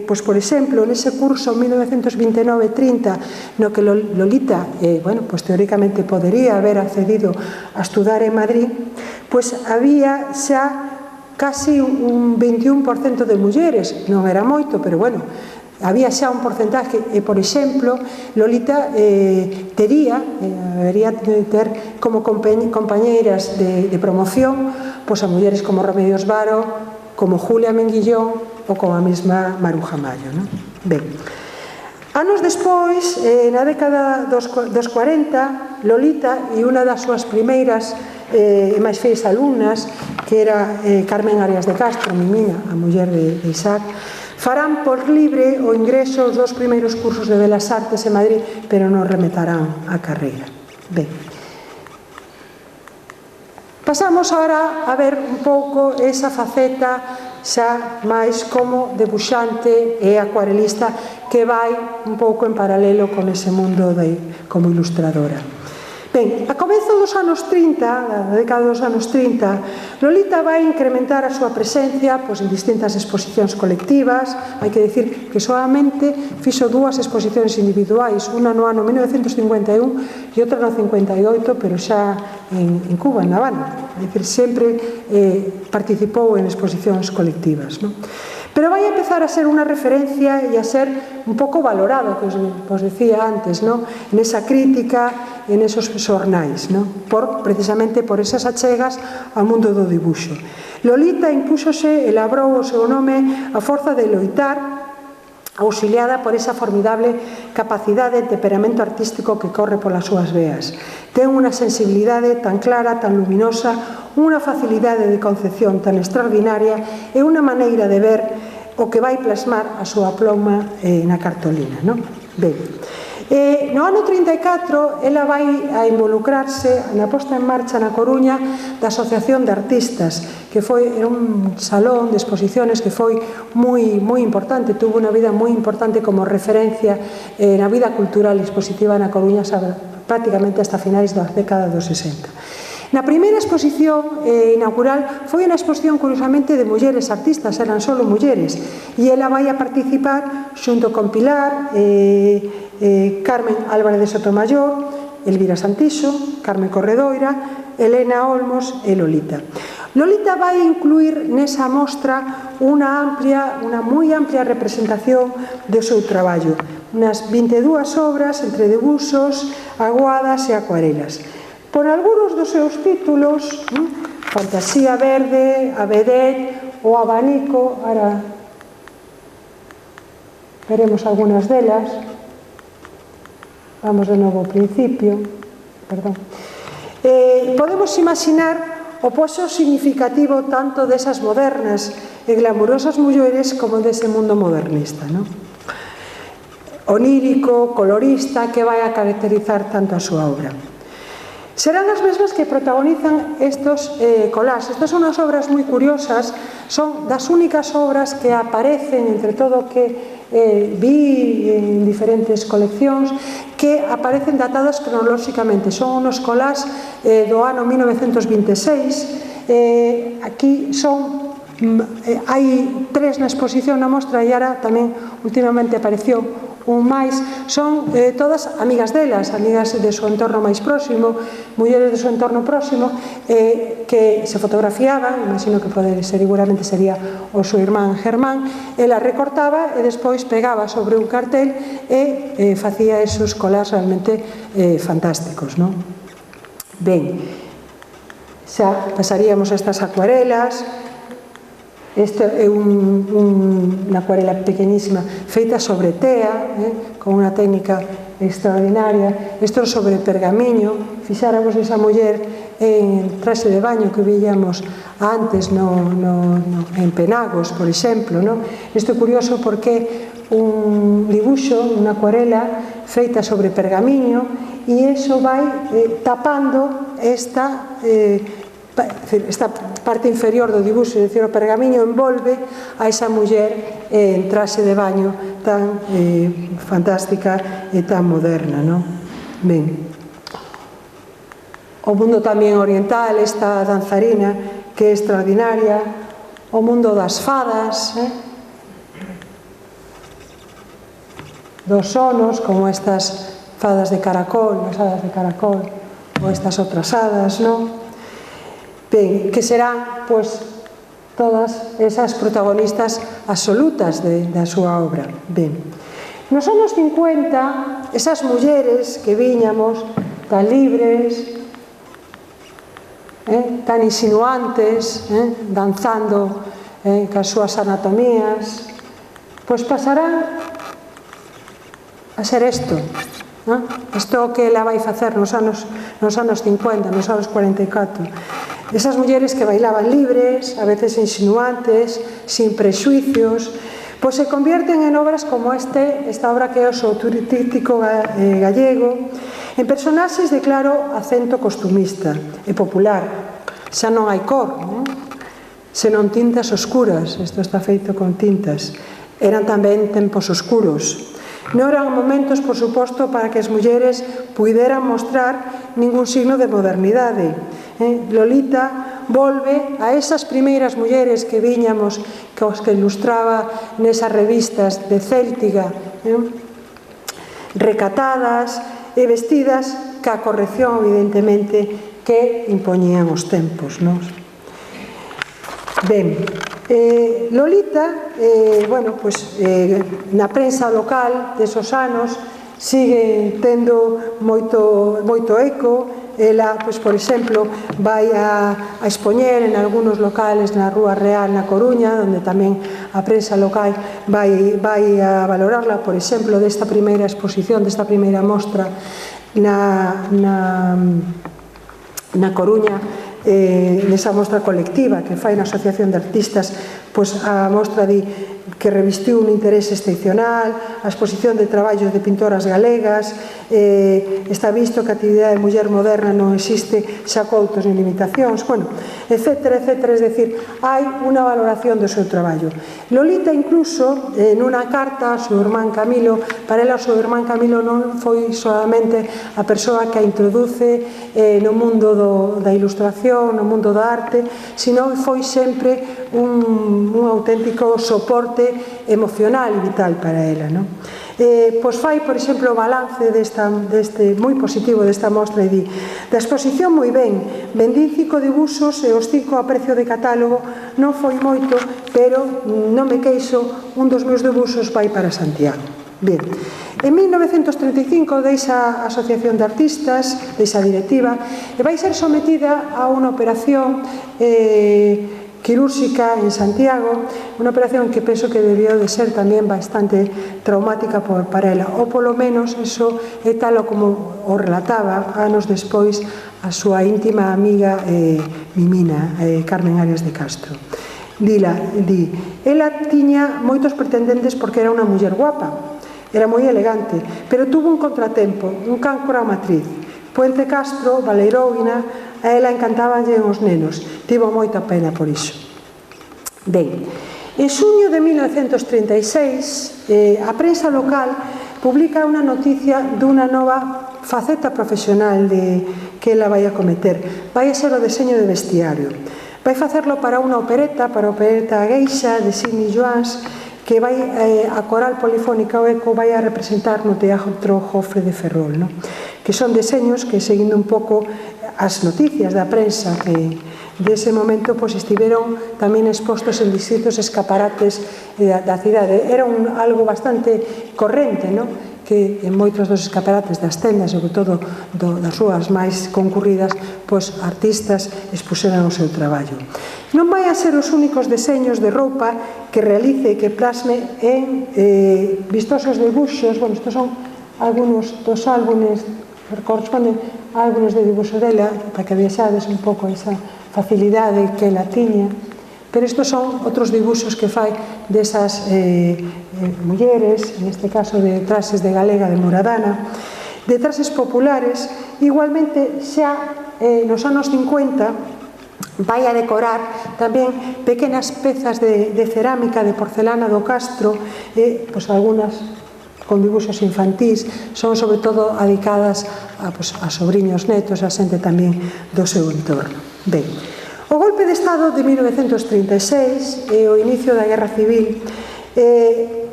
Pois, por exemplo, nese curso 1929-30 no que Lolita, pois, teóricamente podería haber accedido a estudar en Madrid, pois había xa casi un 21% de mulleres, non era moito, pero bueno, había xa un porcentaje, e, por exemplo, Lolita debería ter como compañeiras de promoción pois a mulleres como Remedios Varo, como Julia Menguillón ou como a mesma Maruja Mayo, non? Ben, anos despois, na década dos 40, Lolita e unha das súas primeiras e máis feis alumnas, que era Carmen Arias de Castro, Mimina, a muller de Isaac, farán por libre o ingreso aos dos primeiros cursos de Belas Artes en Madrid, pero non rematarán a carreira. Ben, pasamos agora a ver un pouco esa faceta xa máis como debuxante e acuarelista que vai un pouco en paralelo con ese mundo como ilustradora. Ben, a comezo dos anos 30, da década dos anos 30, Lolita vai incrementar a súa presencia pois, en distintas exposicións colectivas. Hai que dicir que solamente fixo dúas exposicións individuais, unha no ano 1951 e outra no 58, pero xa en Cuba, en Habana. É dicir, sempre participou en exposicións colectivas, non? Pero vai empezar a ser unha referencia e a ser un pouco valorado, que os decía antes, non? Nesa crítica, en esos xornais, non? Precisamente por esas achegas ao mundo do dibuixo. Lolita impúxose, elaborou o seu nome a forza de loitar, auxiliada por esa formidable capacidade e temperamento artístico que corre polas súas veas. Ten unha sensibilidade tan clara, tan luminosa, unha facilidade de concepción tan extraordinaria e unha maneira de ver o que vai plasmar a súa pluma na cartolina, non? Ben, no ano 34 ela vai a involucrarse na posta en marcha na Coruña da Asociación de Artistas, que era un salón de exposiciones que foi moi importante, tuvo unha vida moi importante como referencia na vida cultural e expositiva na Coruña prácticamente hasta finais da década dos 60. Na primeira exposición inaugural foi unha exposición curiosamente de mulleres artistas, eran só mulleres, e ela vai a participar xunto con Pilar, Carmen Álvarez de Sotomayor, Elvira Santiso, Carmen Corredoira, Elena Olmos e Lolita. Lolita vai incluir nesa mostra unha moi amplia representación do seu traballo, unas 22 obras entre debuxos, aguadas e acuarelas. Por algúns dos seus títulos, Fantasía Verde, A Vedette ou Abanico, ahora veremos algunhas delas. Vamos de novo ao principio, perdón. Podemos imaginar o poso significativo tanto desas modernas e glamurosas mulleres como dese mundo modernista, non? Onírico, colorista, que vai a caracterizar tanto a súa obra. Serán as mesmas que protagonizan estos collages. Estas son as obras moi curiosas, son das únicas obras que aparecen entre todo que vi en diferentes coleccións, que aparecen datadas cronolóxicamente. Son unos collages do ano 1926. Aquí hai tres na exposición na mostra e ahora tamén últimamente apareceu un máis. Son todas amigas delas, amigas de seu entorno máis próximo, mulleres de seu entorno próximo, que se fotografiaban, imagino que seguramente sería o seu irmán Germán. Ela recortaba e despois pegaba sobre un cartel e facía esos collages realmente fantásticos, non? Ben, xa pasaríamos a estas acuarelas. Esta é unha acuarela pequeñísima feita sobre tea, con unha técnica extraordinaria. Isto sobre pergamiño. Fixáramos esa muller en traxe de baño que víamos antes en Penagos, por exemplo. Isto é curioso porque un dibuixo, unha acuarela feita sobre pergamiño, e iso vai tapando esta esta parte inferior do dibuixo, é dicir, o pergamiño envolve a esa muller en traxe de baño tan fantástica e tan moderna, non? Ben, o mundo tamén oriental, esta danzarina que é extraordinaria, o mundo das fadas, dos sonos, como estas fadas de caracol, as hadas de caracol, ou estas outras hadas, non? Ben, que serán, pois, todas esas protagonistas absolutas da súa obra. Ben, nos anos 50, esas mulleres que viñamos tan libres, tan insinuantes, danzando cas súas anatomías, pois pasarán a ser isto, isto que ela vai facer nos anos 50, nos anos 44. Esas mulleres que bailaban libres, a veces insinuantes, sin prejuicios, pois se convierten en obras como esta obra que é o Souturístico gallego, en personaxes de claro acento costumista e popular. Xa non hai cor, senón tintas oscuras, isto está feito con tintas. Eran tamén tempos oscuros. Non eran momentos, por suposto, para que as mulleres puideran mostrar ningún signo de modernidade. Lolita volve a esas primeiras mulleres que viñamos, que os que ilustraba nesas revistas de Céltiga, recatadas e vestidas ca corrección, evidentemente, que impoñían os tempos, non? Ben, Lolita, na prensa local desos anos sigue tendo moito eco. Ela, por exemplo, vai a expoñer en algúns locales na Rúa Real na Coruña, onde tamén a prensa local vai a valorarla, por exemplo, desta primeira exposición, desta primeira mostra na Coruña, nesa mostra colectiva que fai na Asociación de Artistas, pois a mostra que revestiu un interés excepcional, a exposición de traballos de pintoras galegas, está visto que a actividade de muller moderna non existe xa coutos nin limitacións, etcétera, etcétera, es decir, hai unha valoración do seu traballo. Lolita incluso, nunha carta ao seu irmán Camilo, para ela o seu irmán Camilo non foi solamente a persoa que a introduce no mundo da ilustración, no mundo da arte, sino foi sempre un auténtico soporte emocional e vital para ela, non? Pois fai, por exemplo, o balance moi positivo desta mostra e di: da exposición moi ben, vendín 5 dibuxos e os 5 a precio de catálogo, non foi moito, pero non me queixo, un dos meus dibuxos vai para Santiago. Ben, en 1935 deixa a Asociación de Artistas, deixa a directiva, e vai ser sometida a unha operación quirúrxica en Santiago, unha operación que penso que debió de ser tamén bastante traumática para ela, ou polo menos eso é tal como o relataba anos despois a súa íntima amiga Mimina, Carmen Arias de Castro. Ela tiña moitos pretendentes porque era unha muller guapa, era moi elegante, pero tuvo un contratempo, un cancro á matriz. Puente Castro, Valeiroina, a ela encantabanlle os nenos, tivo moita pena por iso. Ben, en xuño de 1936, a prensa local publica unha noticia dunha nova faceta profesional que ela vai a cometer. Vai a ser o deseño de vestiario. Vai facerlo para unha opereta, para a opereta Geisha de Sidney Joans, que vai a coral polifónica o eco vai a representar no Teatro Jofre de Ferrol, que son deseños que, seguindo un pouco as noticias da prensa dese momento, estiveron tamén expostos en distintos escaparates da cidade. Era algo bastante corrente, que en moitos dos escaparates das tendas, sobre todo das súas máis concurridas, artistas expuseran o seu traballo. Non vai a ser os únicos deseños de roupa que realice e que plasme en vistosos dibuxos. Estos son algunos dos álbumes, corresponden a álbumes de dibuxo dela, para que vexades un pouco esa facilidade que ela tiña. Pero estos son outros dibuxos que fai desas mulleres, neste caso de traxes de galega de Muradana, de traxes populares. Igualmente, xa nos anos 50, vai a decorar tamén pequenas pezas de cerámica, de porcelana do Castro, pois algunhas con dibuxos infantís, son sobre todo dedicadas a sobriños netos, a xente tamén do seu entorno. Ben, o golpe de Estado de 1936 e o inicio da Guerra Civil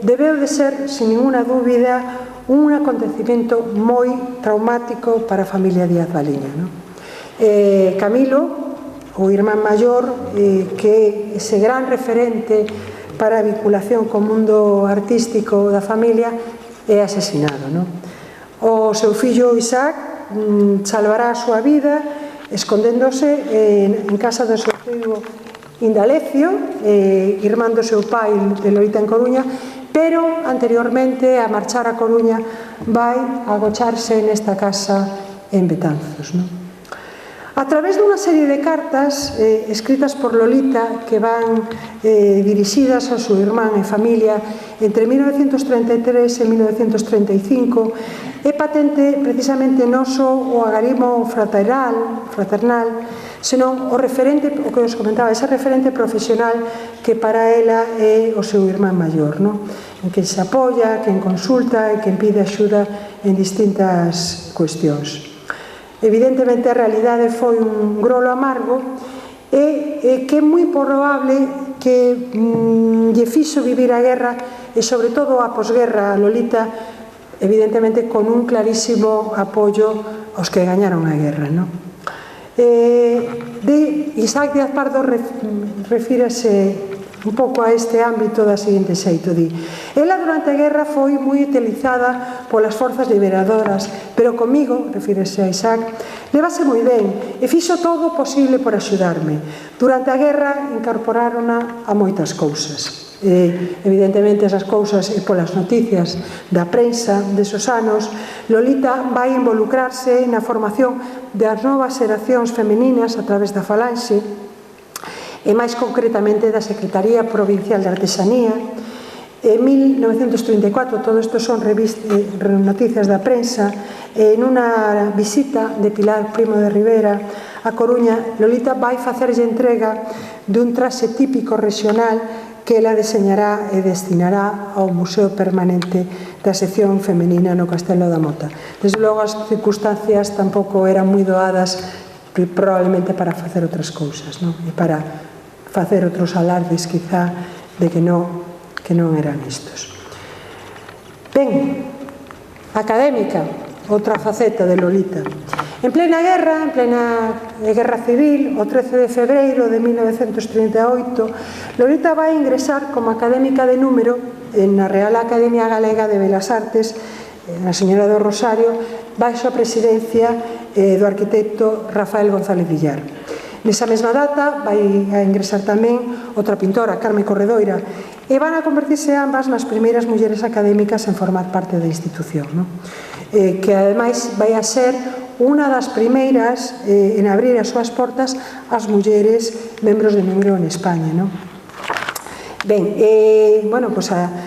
debeu de ser, sin ninguna dúbida, un acontecimento moi traumático para a familia Díaz Baliña. Camilo, o irmán maior, que é ese gran referente para a vinculación co mundo artístico da familia, é asesinado. O seu fillo Isaac salvará a súa vida escondéndose en casa do seu tío Indalecio, irmán do seu pai de Lolita en Coruña, pero anteriormente a marchar a Coruña vai agocharse nesta casa en Betanzos. A través dunha serie de cartas escritas por Lolita que van dirixidas ao seu irmán e familia entre 1933 e 1935, é patente precisamente non só o agarimo fraternal, senón o referente, o que os comentaba, ese referente profesional que para ela é o seu irmán maior, en que se apoia, quen consulta e quen pide axuda en distintas cuestións. Evidentemente a realidade foi un grolo amargo e que é moi probable que lle fixo vivir a guerra e sobre todo a posguerra a Lolita, evidentemente con un clarísimo apoio aos que gañaron a guerra. Isaac Díaz Pardo refírese un pouco a este ámbito da seguinte xeito, di: ela durante a guerra foi moi utilizada polas forzas liberadoras, pero comigo, refírese a Isaac, levase moi ben e fixo todo o posible por axudarme. Durante a guerra incorporárona a moitas cousas. Evidentemente esas cousas e polas noticias da prensa desos anos, Lolita vai involucrarse na formación das novas xeracións femeninas a través da Falanxe e máis concretamente da Secretaría Provincial de Artesanía. En 1934, todo isto son noticias da prensa, en unha visita de Pilar Primo de Rivera a Coruña, Lolita vai facerlle entrega dun traxe típico regional que ela deseñará e destinará ao Museo Permanente da Sección Femenina no Castelo da Mota. Desde logo, as circunstancias tampouco eran moi doadas probablemente para facer outras cousas, e para facer outros alardes, quizá, de que non eran estos. Ben, académica, outra faceta de Lolita. En plena guerra, en plena guerra civil, o 13 de febreiro de 1938, Lolita vai ingresar como académica de número na Real Academia Galega de Belas Artes, na Señora do Rosario, baixo a presidencia do arquitecto Rafael González Villar. Nesa mesma data vai a ingresar tamén outra pintora, Carme Corredoira, e van a convertirse ambas nas primeiras mulleres académicas en formar parte da institución, que ademais vai a ser unha das primeiras en abrir as súas portas ás mulleres membros de número en España. Ben,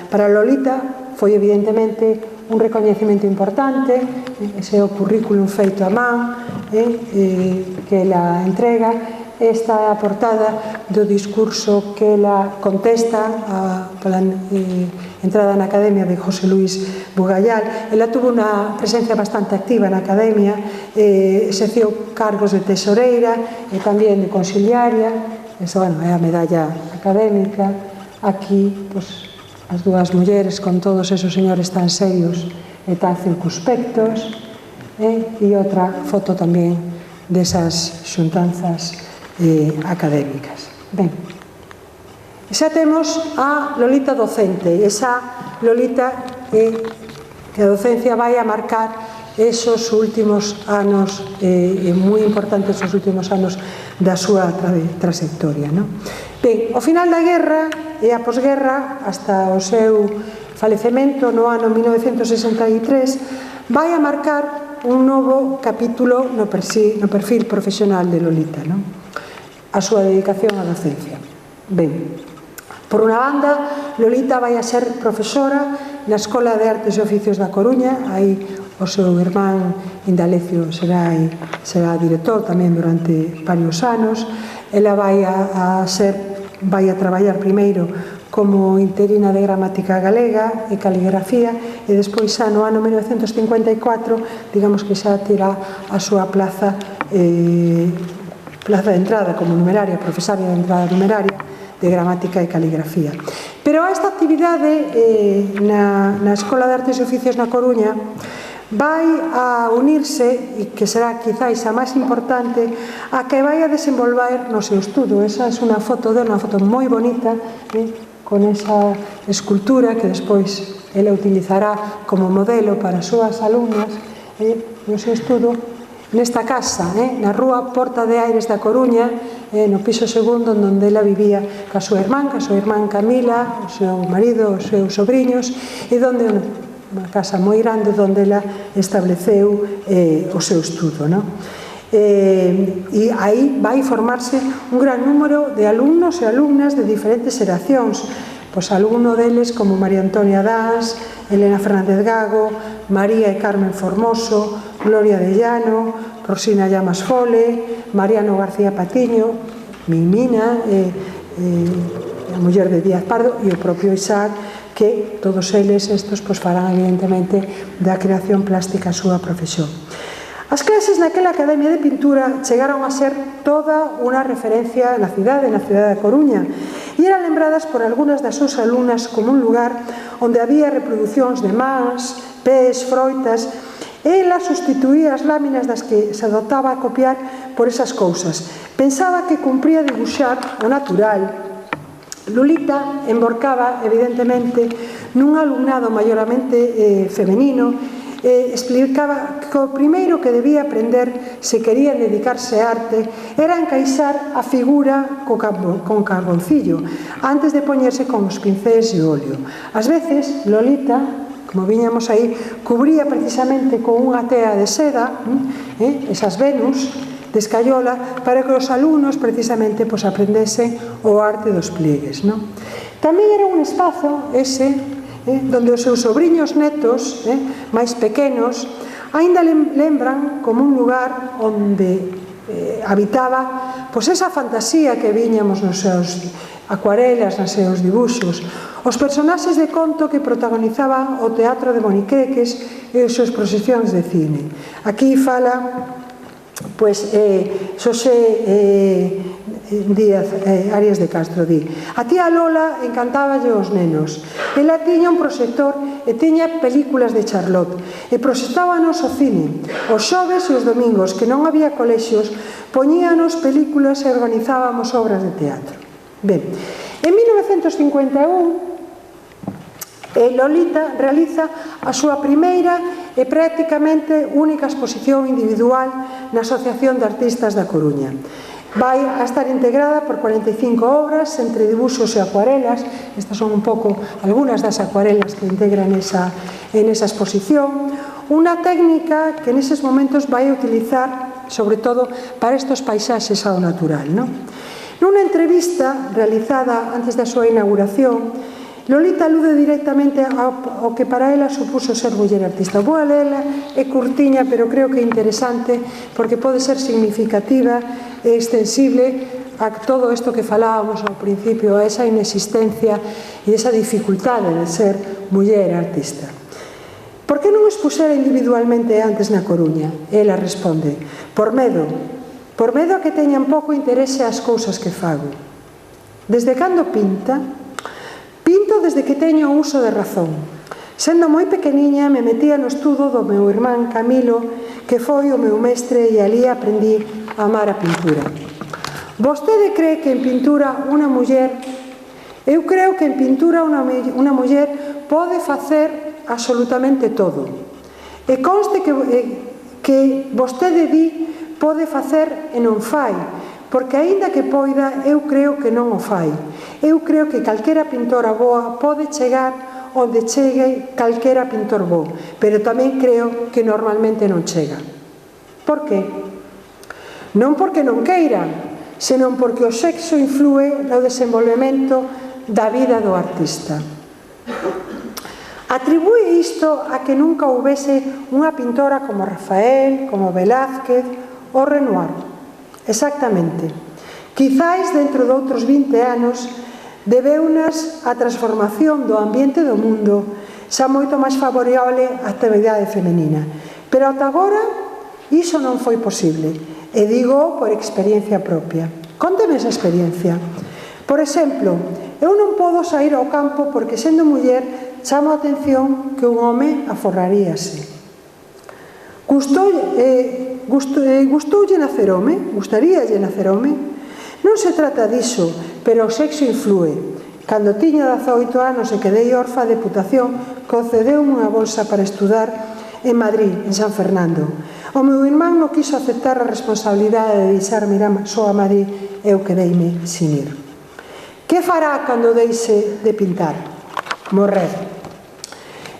para Lolita foi evidentemente un recoñecemento importante, ese o currículum feito a man, que la entrega. Esta é a portada do discurso que ela contesta pola entrada na Academia de José Luis Bugallal. Ela tuvo unha presencia bastante activa na Academia, exerceu cargos de tesoreira e tamén de conciliaria. Esa, é a medalla académica. Aquí, as dúas mulleres con todos esos señores tan serios e tan circunspectos, e outra foto tamén desas xuntanzas académicas. Ben, xa temos a Lolita docente, esa Lolita que a docencia vai a marcar esos últimos anos, moi importantes os últimos anos da súa trayectoria. Ben, ao final da guerra e a posguerra, hasta o seu falecemento no ano 1963, vai a marcar un novo capítulo no perfil profesional de Lolita, a súa dedicación á docencia. Ben, por unha banda, Lolita vai a ser profesora na Escola de Artes e Oficios da Coruña. Aí o seu irmán Indalecio será director tamén durante varios anos. ela vai a traballar primeiro como interina de gramática galega e caligrafía e despois xa no ano 1954 digamos que xa terá a súa plaza de entrada como numeraria, profesaria de entrada numeraria de gramática e caligrafía. Pero esta actividade na Escola de Artes e Oficios na Coruña vai a unirse, e que será quizáis a máis importante, a que vai a desenvolver no seu estudo. Esa é unha foto moi bonita, con esa escultura que despois ela utilizará como modelo para as súas alumnas no seu estudo, nesta casa, na rúa Porta de Aires da Coruña, no piso segundo, onde ela vivía ca súa irmán Camila, o seu marido, os seus sobrinhos, e onde unha casa moi grande onde ela estableceu o seu estudo, e aí vai formarse un gran número de alumnos e alumnas de diferentes xeracións, pois alumno deles como María Antonia Das, Elena Fernández Gago, María e Carmen Formoso, Gloria de Llano, Rosina Llamas Fole, Mariano García Patiño, Mimina, a muller de Díaz Pardo e o propio Isaac, que todos eles estos farán evidentemente da creación plástica a súa profesión. As clases naquela Academia de Pintura chegaron a ser toda unha referencia na cidade da Coruña e eran lembradas por algunhas das súas alumnas como un lugar onde había reproducións de mans, pés, froitas. Ela sustituía as láminas das que se adoptaba a copiar por esas cousas. Pensaba que cumpría dibuixar o natural. Lolita emborcaba, evidentemente, nun alumnado maioramente femenino. Explicaba que o primeiro que debía aprender se quería dedicarse á arte era encaixar a figura con carboncillo antes de poñerse con os pincéis e óleo. Ás veces Lolita, como viñamos aí, cubría precisamente con unha tea de seda esas Venus de escayola para que os alumnos precisamente aprendesen o arte dos pliegues. Tamén era un espazo ese donde os seus sobriños netos máis pequenos aínda lembran como un lugar onde habitaba esa fantasía que viñamos nos seus acuarelas, nos seus dibuxos, os personaxes de conto que protagonizaban o teatro de moniqueques e as súas proxeccións de cine. Aquí fala Xosé Díaz Arias de Castro, di: a tía Lola encantáballe os nenos, ela tiña un proxector e tiña películas de Charlotte e proxectábanos o cine os xoves e os domingos que non había colexios, poñíanos películas e organizábamos obras de teatro. Ben, en 1951 Lolita realiza a súa primeira e prácticamente única exposición individual na Asociación de Artistas da Coruña. Vai a estar integrada por 45 obras entre dibuxos e acuarelas. Estas son un pouco algunhas das acuarelas que integran esa exposición. Unha técnica que neses momentos vai a utilizar sobre todo para estes paisaxes ao natural. Nunha entrevista realizada antes da súa inauguración, Lolita alude directamente ao que para ela supuso ser muller artista. Vou a lela, é curtiña, pero creo que é interesante porque pode ser significativa e extensible a todo isto que falábamos ao principio, a esa inexistencia e esa dificultade de ser muller artista. Por que non expusera individualmente antes na Coruña? Ela responde: por medo a que teñan pouco interese as cousas que fago. Desde cando pinta? Pinto desde que teño uso de razón. Sendo moi pequeniña me metía no estudo do meu irmán Camilo, que foi o meu mestre, e ali aprendí a amar a pintura. Vostede cree que en pintura unha muller... Eu creo que en pintura unha muller pode facer absolutamente todo. E conste que vostede di pode facer e non fai, porque aínda que poida, eu creo que non o fai. Eu creo que calquera pintora boa pode chegar onde chegue calquera pintor bo, pero tamén creo que normalmente non chega. Por que? Non porque non queira, senón porque o sexo influe no desenvolvemento da vida do artista. Atribúe isto a que nunca houbese unha pintora como Rafael, como Velázquez ou Renoir. Exactamente. Quizáis dentro de outros 20 anos debeunas a transformación do ambiente do mundo, xa moito máis favorable á actividade femenina. Pero ata agora iso non foi posible, e digo por experiencia propia. Conteme esa experiencia. Por exemplo, eu non podo sair ao campo porque, sendo muller, chamo a atención que un home aforraríase. Gustoulle nacer home? Gustaríalle nacer home? Non se trata diso, pero o sexo influe. Cando tiña 18 anos e quedei orfa, a Deputación concedeu unha bolsa para estudar en Madrid, en San Fernando. O meu irmán non quiso aceptar a responsabilidade de deixarme ir só a Madrid e eu quedeime sin ir. Que fará cando deixe de pintar? Morrer.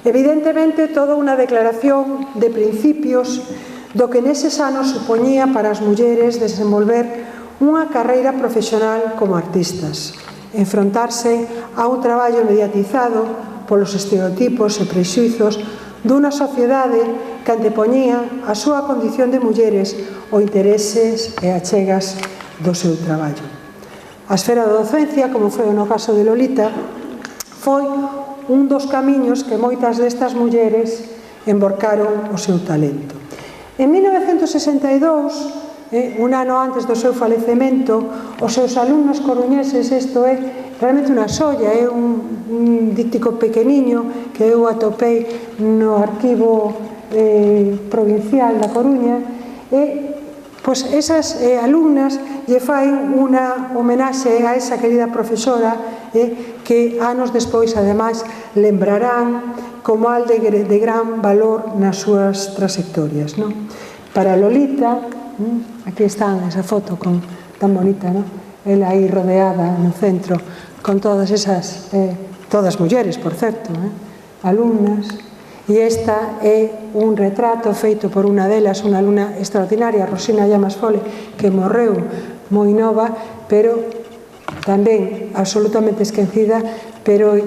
Evidentemente, toda unha declaración de principios do que neses anos supoñía para as mulleres desenvolver unha carreira profesional como artistas, enfrontarse a un traballo mediatizado polos estereotipos e prexuizos dunha sociedade que antepoñía a súa condición de mulleres o intereses e achegas do seu traballo. A esfera da docencia, como foi no caso de Lolita, foi un dos camiños que moitas destas mulleres emborcaron o seu talento. En 1962, un ano antes do seu falecemento, os seus alumnos coruñeses, isto é realmente unha xoia, é un díptico pequeniño que eu atopei no arquivo provincial da Coruña, e pois esas alumnas lle faen unha homenaxe a esa querida profesora que anos despois ademais lembrarán como algo de gran valor nas súas trayectorias. Para Lolita, aquí está esa foto tan bonita, ela aí rodeada no centro con todas esas, todas mulleres, por certo, alumnas, e esta é un retrato feito por unha delas, unha alumna extraordinaria, Rosina Llamas Fole, que morreu moi nova, pero tamén absolutamente esquecida, pero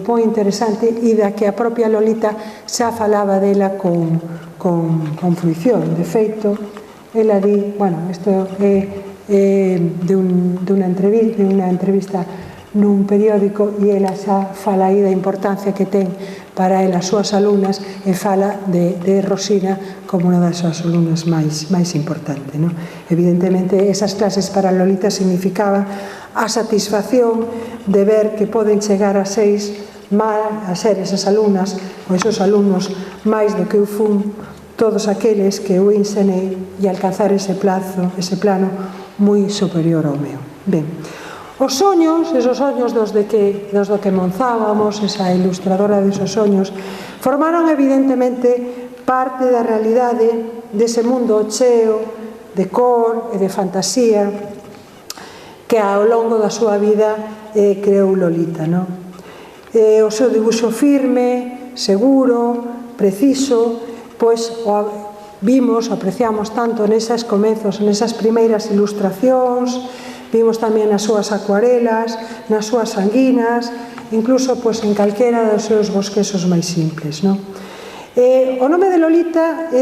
moi interesante, e da que a propia Lolita xa falaba dela con fruición. De feito, ela di, bueno, isto é de unha entrevista nun periódico, e ela xa fala aí da importancia que ten para ela as súas alumnas, e fala de Rosina como unha das súas alumnas máis importante. Evidentemente, esas clases para Lolita significaba a satisfacción de ver que poden chegar a ser esas alumnas ou esos alumnos máis do que eu fun todos aqueles que eu ensinei, e alcanzar ese plano moi superior ao meu. Ben, os soños, esos soños dos do que Monzábamos, esa ilustradora desos soños, formaron evidentemente parte da realidade dese mundo cheo de cor e de fantasía que ao longo da súa vida creou Lolita. O seu dibuixo firme, seguro, preciso, pois vimos, apreciamos tanto nesas comezos, nesas primeiras ilustracións, vimos tamén nas súas acuarelas, nas súas sanguinas, incluso en calquera dos seus bosquesos máis simples. O nome de Lolita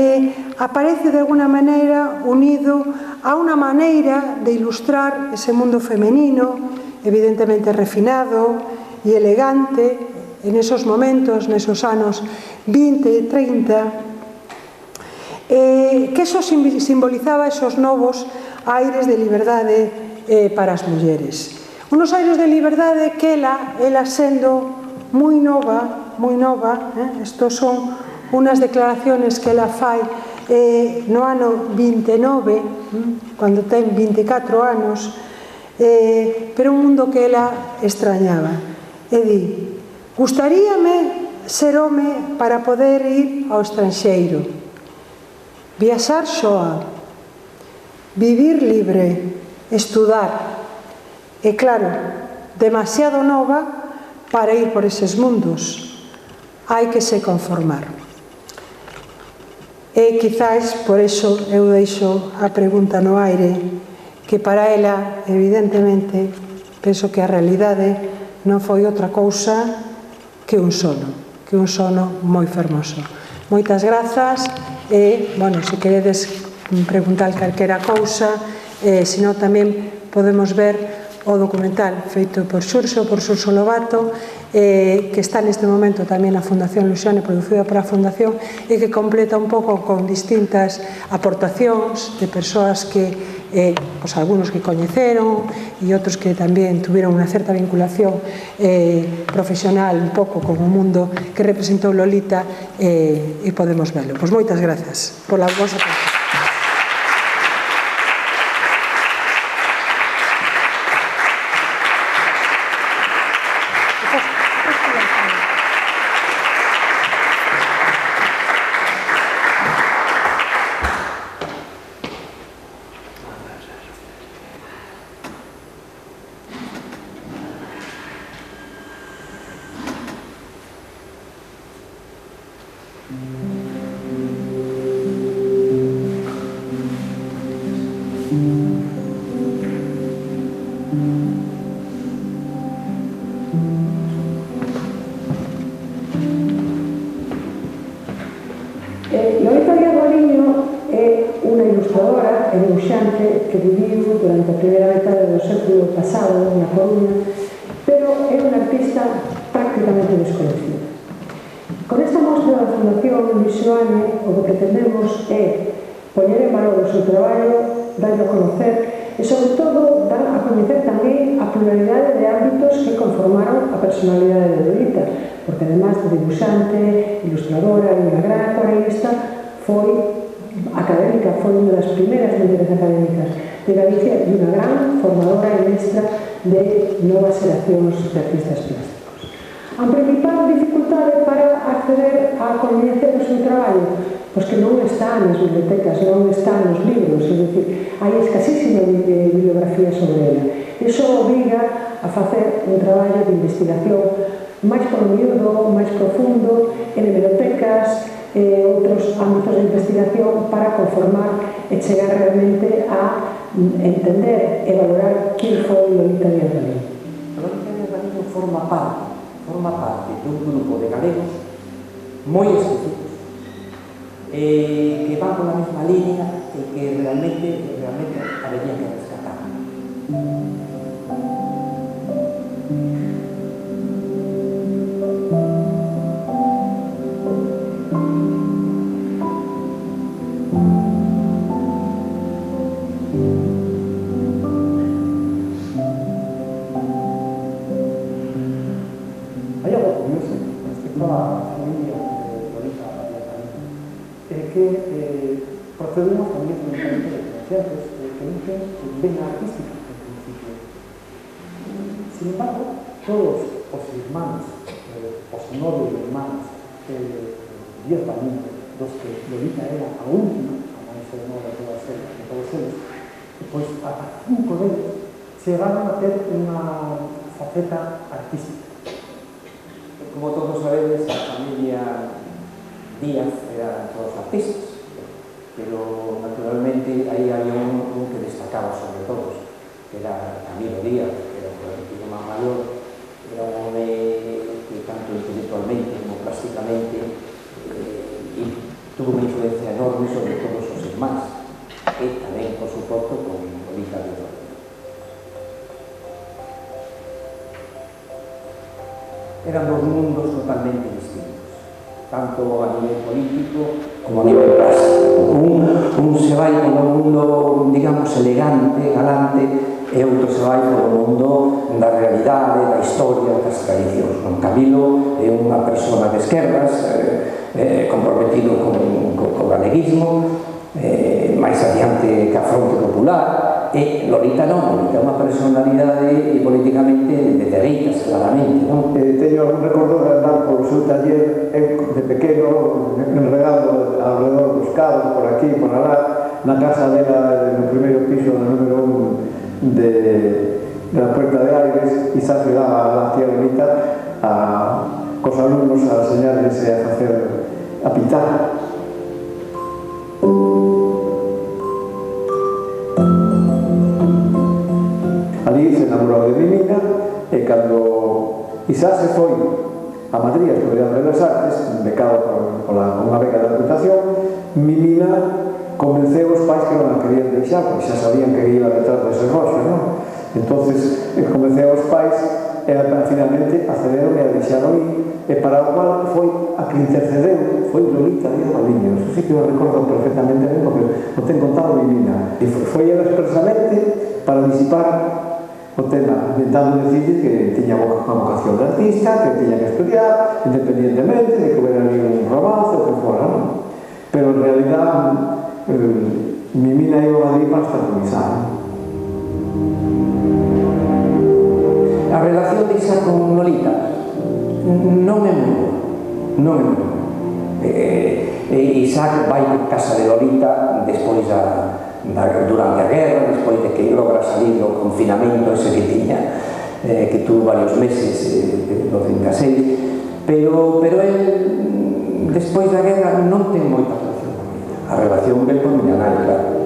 aparece de alguna maneira unido a unha maneira de ilustrar ese mundo femenino, evidentemente refinado e elegante, en esos momentos, nesos anos 20 e 30, que eso simbolizaba esos novos aires de liberdade para as mulleres. Unos aires de liberdade que ela sendo moi nova, estos son unas declaraciones que ela fai no ano 29, cando ten 24 anos, pero un mundo que ela extrañaba. E di, gustaríame ser home para poder ir ao estranxeiro, viaxar soa, vivir libre, estudar, e claro, demasiado nova para ir por eses mundos. Hai que se conformar. E quizáis por eso eu deixo a pregunta no aire, que para ela, evidentemente, penso que a realidade non foi outra cousa que un sono moi fermoso. Moitas grazas e, se queredes preguntar calquera cousa, sino tamén podemos ver o documental feito por Xurxo Lobato, que está neste momento tamén na Fundación Luxone, producido pola Fundación, e que completa un pouco con distintas aportacións de persoas que, pues, algunos que coñeceron e outros que tamén tuveron unha certa vinculación profesional un pouco con o mundo que representou Lolita, e podemos verlo. Pois moitas grazas pola vosa atención. Lolita Díaz Baliño é unha ilustradora e dibuixante que viviu durante a primeira metade do século pasado na Coruña, pero é unha artista prácticamente desconocida. Con esta mostra da Fundación Luxone, o que pretendemos é poñer en valor o seu traballo, darlo a conocer e, sobre todo, dar a coñecer tamén a pluralidade de ámbitos que conformaron a personalidade de Lolita, porque, además de dibuixante, ilustradora e unha gran acuarelista, foi académica, foi unha das primeiras mulleres académicas de Galicia e unha gran formadora e mestra de novas xeracións de artistas plásticos. A principal dificultade para acceder a coñecer o seu traballo, pois que non está nas bibliotecas, non está nos libros, é dicir, hai escasísima bibliografía sobre ela. Iso obriga a facer un traballo de investigación máis polo miúdo, máis profundo, en hemerotecas e outros ámbitos de investigación para conformar e chegar realmente a entender e valorar quen foi Lolita Díaz Baliño. Lolita Díaz Baliño forma parte dun grupo de galegos moi específicos que van pola mesma línea e que realmente habería que rescatar. Hay algo curioso respecto a la familia de Lolita Díaz Baliño, que procedemos también fundamentalmente de comerciantes que dicen vena artística en principio. Sin embargo, todos os irmáns, os 9 irmáns Díaz Baliño, dos que Lolita era a última, a máis nova de todos eles, pois a 5 deles chegaron a ter unha faceta artística. Como todos sabedes, a familia Díaz eran todos artistas, pero naturalmente aí había un que destacaba sobre todos, que era Camilo Díaz, que era o irmán maior, era un home que tanto intelectualmente como plásticamente tuvo unha influencia enorme sobre todos os irmáns, e tamén, por suposto, con Lolita Díaz Baliño. Eran dos mundos totalmente distintos, tanto a nivel político como a nivel plástico. Un se vai polo mundo, digamos, elegante, galante, e outro se vai polo mundo da realidade, da historia, das tradicións. Camilo é unha persona de esquerdas, comprometido co galeguismo, máis adiante que a Fronte Popular, e Lolita non, Lolita é unha personalidade políticamente de dereitas, claramente, non? Teño algún recordo de andar polo seu taller, eu de pequeno, enredado alrededor dos cabos, por aquí, por alá, na casa dela, no primeiro piso, no número 1 de la Puerta de Aires, e xa se daba a tía Lolita cos alumnos a enseñarles a facer, a pintar. Ali se enamorou de Mimina e cando Isá se foi a Madrid a estudiar Belas Artes, becado por unha beca de reputación, Mimina convenceu os pais que non a querían deixar, porque xa sabían que iba detrás dese roxo, non? Entonces convenceu os pais e finalmente accederon a deixaron e para o cual foi a que intercedeu foi Lolita Díaz Valiño. Eso sí que o recordo perfectamente ben porque o ten contado Divina, e foi ela expresamente para disipar o tema, intentando decir que tiña unha vocación de artista, que tiña que estudiar independientemente de que hubiera ali un romance o que fora, non? Pero en realidad Mimina iba a Madrid para estar con Isabel. A relación de Isaac con Lolita non é moi boa. Isaac vai a casa de Lolita despois durante a guerra, despois de que logra salir do confinamento ese que tiña, que tuvo varios meses, do 36, pero el despois da guerra non ten moita relación con ella. A relación ven con miña nai, claro.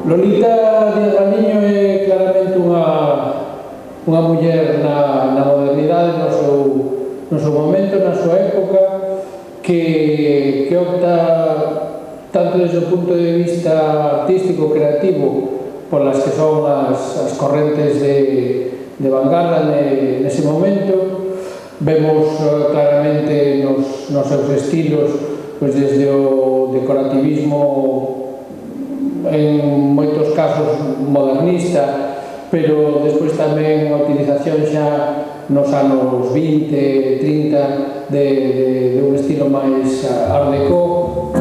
Lolita Díaz Valiño é claramente unha muller na modernidade, no seu momento, na súa época, que opta tanto desde o punto de vista artístico, creativo, polas que son as correntes de vanguarda nese momento. Vemos claramente nos seus estilos, desde o decorativismo en moitos casos modernista, pero despois tamén a utilización xa nos anos 20, 30 de un estilo máis art déco.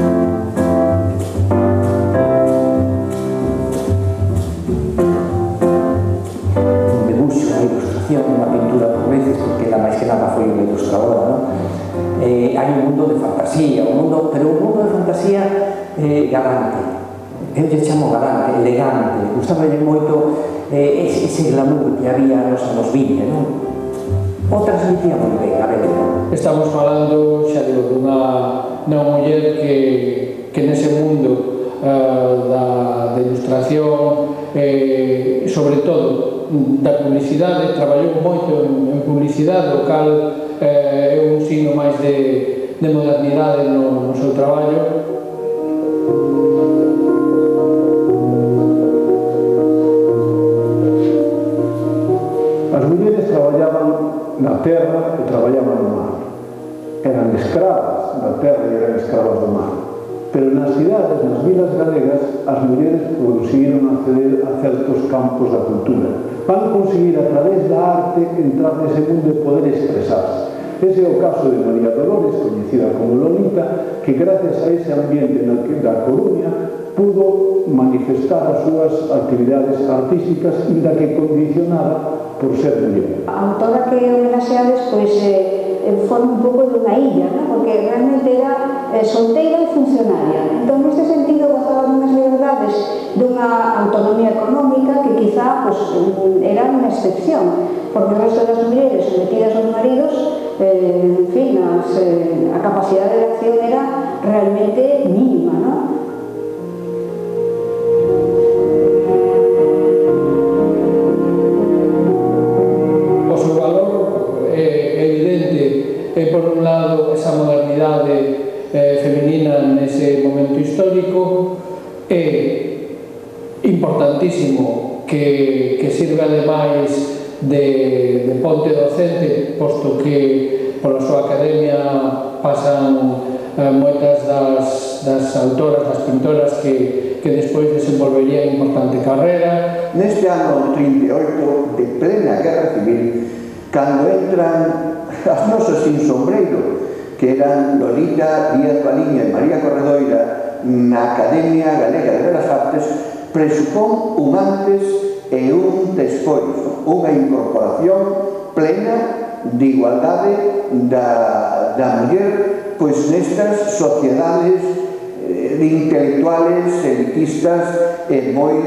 Un debuxo, unha ilustración, unha pintura por veces, porque ela máis que nada foi unha ilustradora, non? Hai un mundo de fantasía, pero un mundo de fantasía galante. Eu lle chamo galante, elegante, gustaballe moito ese glamour que había nos anos 20, non? O transmitía moi ben, a ver. Estamos falando, xa digo, dunha muller que nese mundo da ilustración, sobre todo da publicidade, traballou moito en publicidade, o cal é un signo máis de modernidade no seu traballo. As mulleres traballaban na terra e traballaban no mar. Eran escravas da terra e eran escravas do mar. Pero nas cidades, nas vilas galegas, as mulleres conseguiron acceder a certos campos da cultura. Van conseguir a través da arte entrar nese mundo e poder expresarse. Ese é o caso de María Dolores, coñecida como Lolita, que gracias a ese ambiente da Coruña pudo manifestar as súas actividades artísticas inda que condicionada por ser muller. A autora que homenaxeades forma un pouco dunha illa, porque realmente era solteira e funcionaria. Entón, neste sentido, gozaba dunhas liberdades, dunha autonomía económica que quizá era unha excepción, porque o resto das mulleres sometidas aos maridos, en fin, a capacidade de acción era realmente mínima, non? Por un lado, esa modernidade feminina nese momento histórico é importantísimo que sirve ademais de ponte docente, posto que pola súa academia pasan moitas das autoras, das pintoras que despois desenvolverían importante carreira. Neste ano 38 de plena guerra civil, cando entran as nosas sin sombreiro, que eran Lolita Díaz Valiño e María Corredoira na Academia Galega de Belas Artes, presupón un antes e un despois, unha incorporación plena de igualdade da muller nestas sociedades de intelectuales elitistas e moi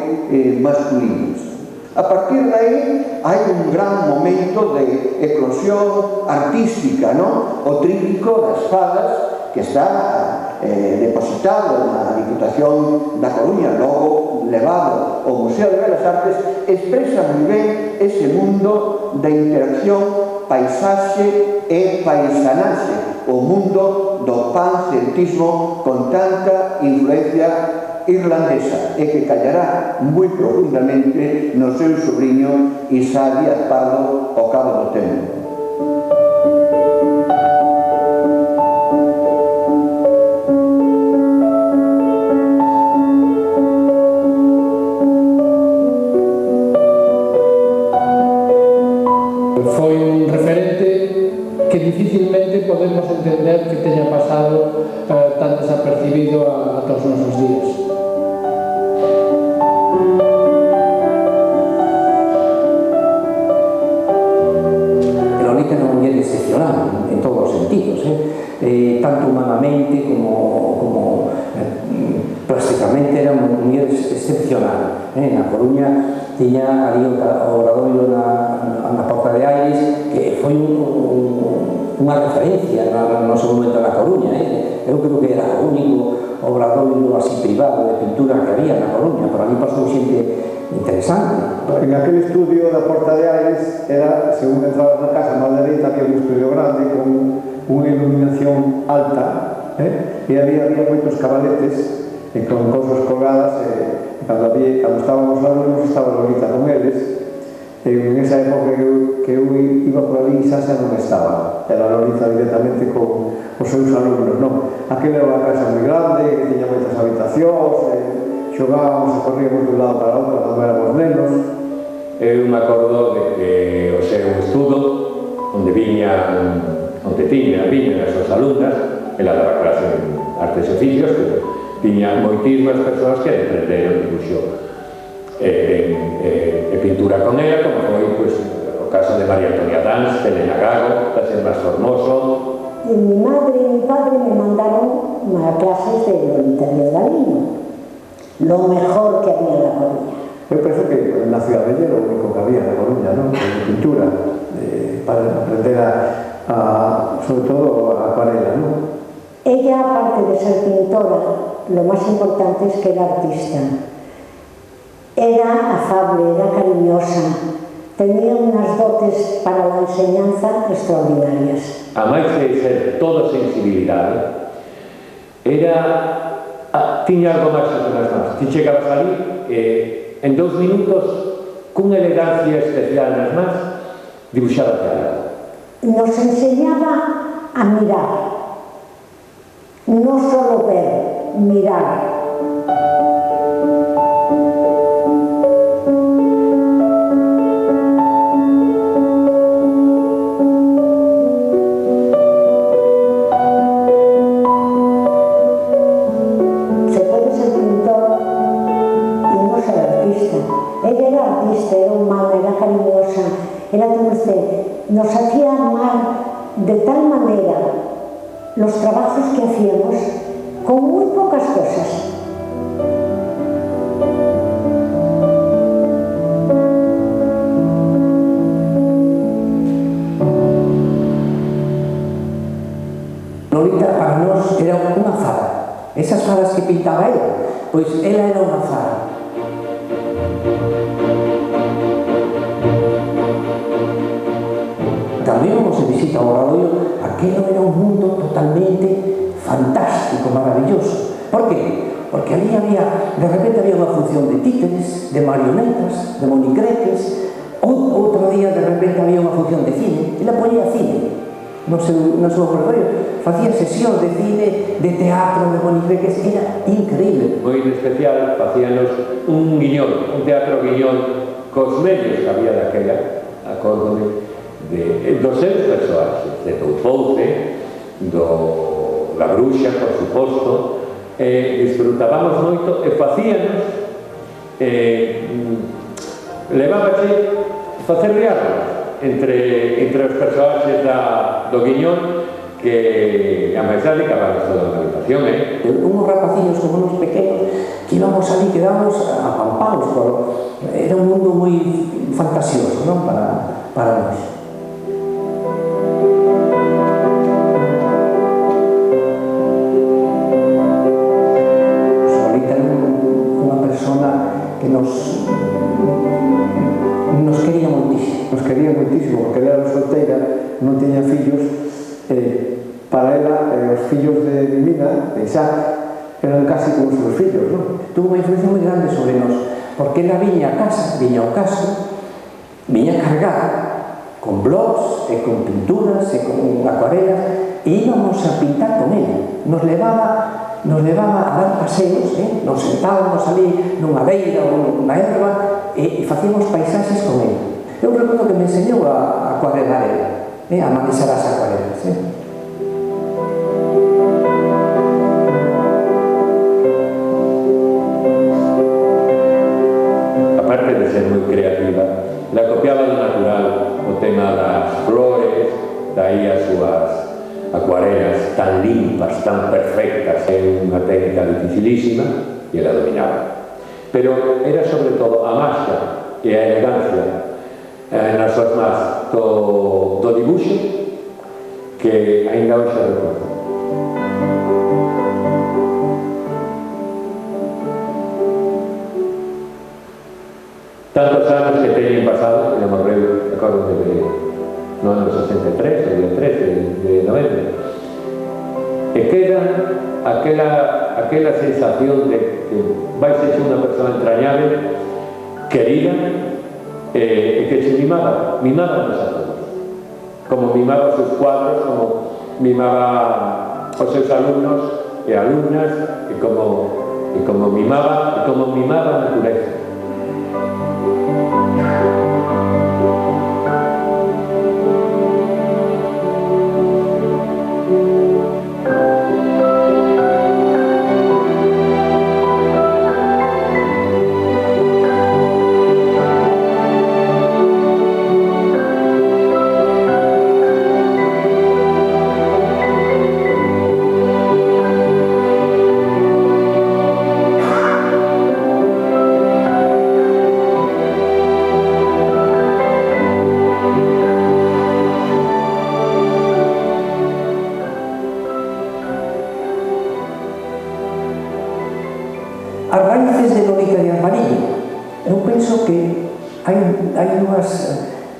masculinas. A partir de aí hai un gran momento de eclosión artística, non? O tríptico das fadas que está depositado na Diputación da Coruña, logo levado ao Museo de Belas Artes, expresa moi ben ese mundo de interacción paisaxe e paisanaxe, o mundo do pancentismo con tanta influencia irlandesa e que callará moi profundamente no seu sobrinho Isá Díaz Pardo ao cabo do tempo. Foi un referente que dificilmente podemos entender que teña pasado tan desapercibido a todos os nosos días. Lolita era unha muller excepcional en todos os sentidos, tanto humanamente como plásticamente era unha muller excepcional. Na Coruña tiña ali o obradoiro na Porta de Aires, que foi unha referencia no seu momento na Coruña. Eu creo que era o único obradoiro así privado de pintura que había na Coruña, por ali pasou xente interesante. En aquel estudio da Porta de Aires era, según entrabas na casa, má dereita había un estudio grande con unha iluminación alta, e había moitos cabaletes con cousas colgadas, cando estábamos alumnos estaba Lolita con eles. En esa época que eu iba por ali, Xaxa non estaba, era Lolita directamente con os seus alumnos, non? Aquela era unha casa moi grande, que tiña moitas habitacións, xogábamos e corríamos de un lado para outro cando éramos nenos. Eu me acordo de que o seu estudo, onde tiñan as súas alumnas, ela daba clase en artes e oficios, pero tiñan moitísimas persoas que aprenderon dibuixo e pintura con ela, como foi o caso de María Antonia Dans, Elena Gago, para ser máis formoso. Mi madre y mi padre me mandaron a clases de Lolita de Galiño, lo mejor que había en La Coruña. Eu penso que na Ciudad Bella era o único que había na Coruña, non? De pintura, para aprender sobre todo a acuarela, non? Ella, aparte de ser pintora, lo más importante es que era artista. Era afable, era cariñosa, tenía unas dotes para la enseñanza extraordinarias. A máis de ser toda sensibilidade, tiña algo máis nas mans. Ti chegabas ali en 2 minutos, cunha elegancia especial nas mans, dibuixaba algo. Nos enseñaba a mirar, no solo ver, mirar. Se puede ser pintor y no ser artista. Ella era artista, era humana, era cariñosa, era dulce. Nos hacía amar de tal manera los trabajos que hacíamos con muy pocas cosas. Lolita para nós era unha fada. Esas fadas que pintaba ela, pois ela era unha fada. Cando íbamos de visita ao Obradoiro, aquilo era un mundo totalmente fantástico, maravilloso. Por qué? Porque ali de repente había unha función de títeres, de marionetas, de monicreques. Outro día de repente había unha función de cine. Ela ponía cine no seu Obradoiro. Facía sesión de cine, de teatro, de monicreques. Era increíble. Moi especial, facíanos un guiñón, un teatro guiñón cos medios que había daquela, acórdome dos seus persoaxes, de Toupouce, da Bruxa, por suposto, disfrutábamos moito e facíanos, levábache facer diálogo entre os persoaxes do guiñón, que a máis dedicábamos toda a habitación, Unos rapaciños como unos pequenos que íbamos ali, quedábamos apampados, era un mundo moi fantasioso, non? Para nós. para ela, os fillos de Divina, de Isaac, eran casi como os seus fillos, non? Tuvo unha influencia moi grande sobre nós, porque ela viña a casa, viña ao caso, viña cargada con blogs e con pinturas e con acuarelas, e íbamos a pintar con ela. Nos levaba a dar paseos, nos sentábamos ali nunha beira ou nunha erva e facíamos paisaxes con ela. Eu recordo que me enseñou a acuarelar ela, a manexar as acuarelas. Aparte de ser moi creativa, la copiaba do natural, o tema das flores, daí as súas acuarelas tan limpas, tan perfectas, é unha técnica dificilísima e ela dominaba. Pero era sobre todo a máxia e a elegancia nas súas más do dibuixo que ainda hoxe recordo. Tantos anos que teñen pasado, que morreu, recordo no ano 63, o día 13 de novembro, e queda aquela sensación de que vais a ser unha persoa entrañable, querida, e que se mimaba a todos, como mimaba os seus cuadros, como mimaba os seus alumnos e alumnas, e como mimaba a natureza.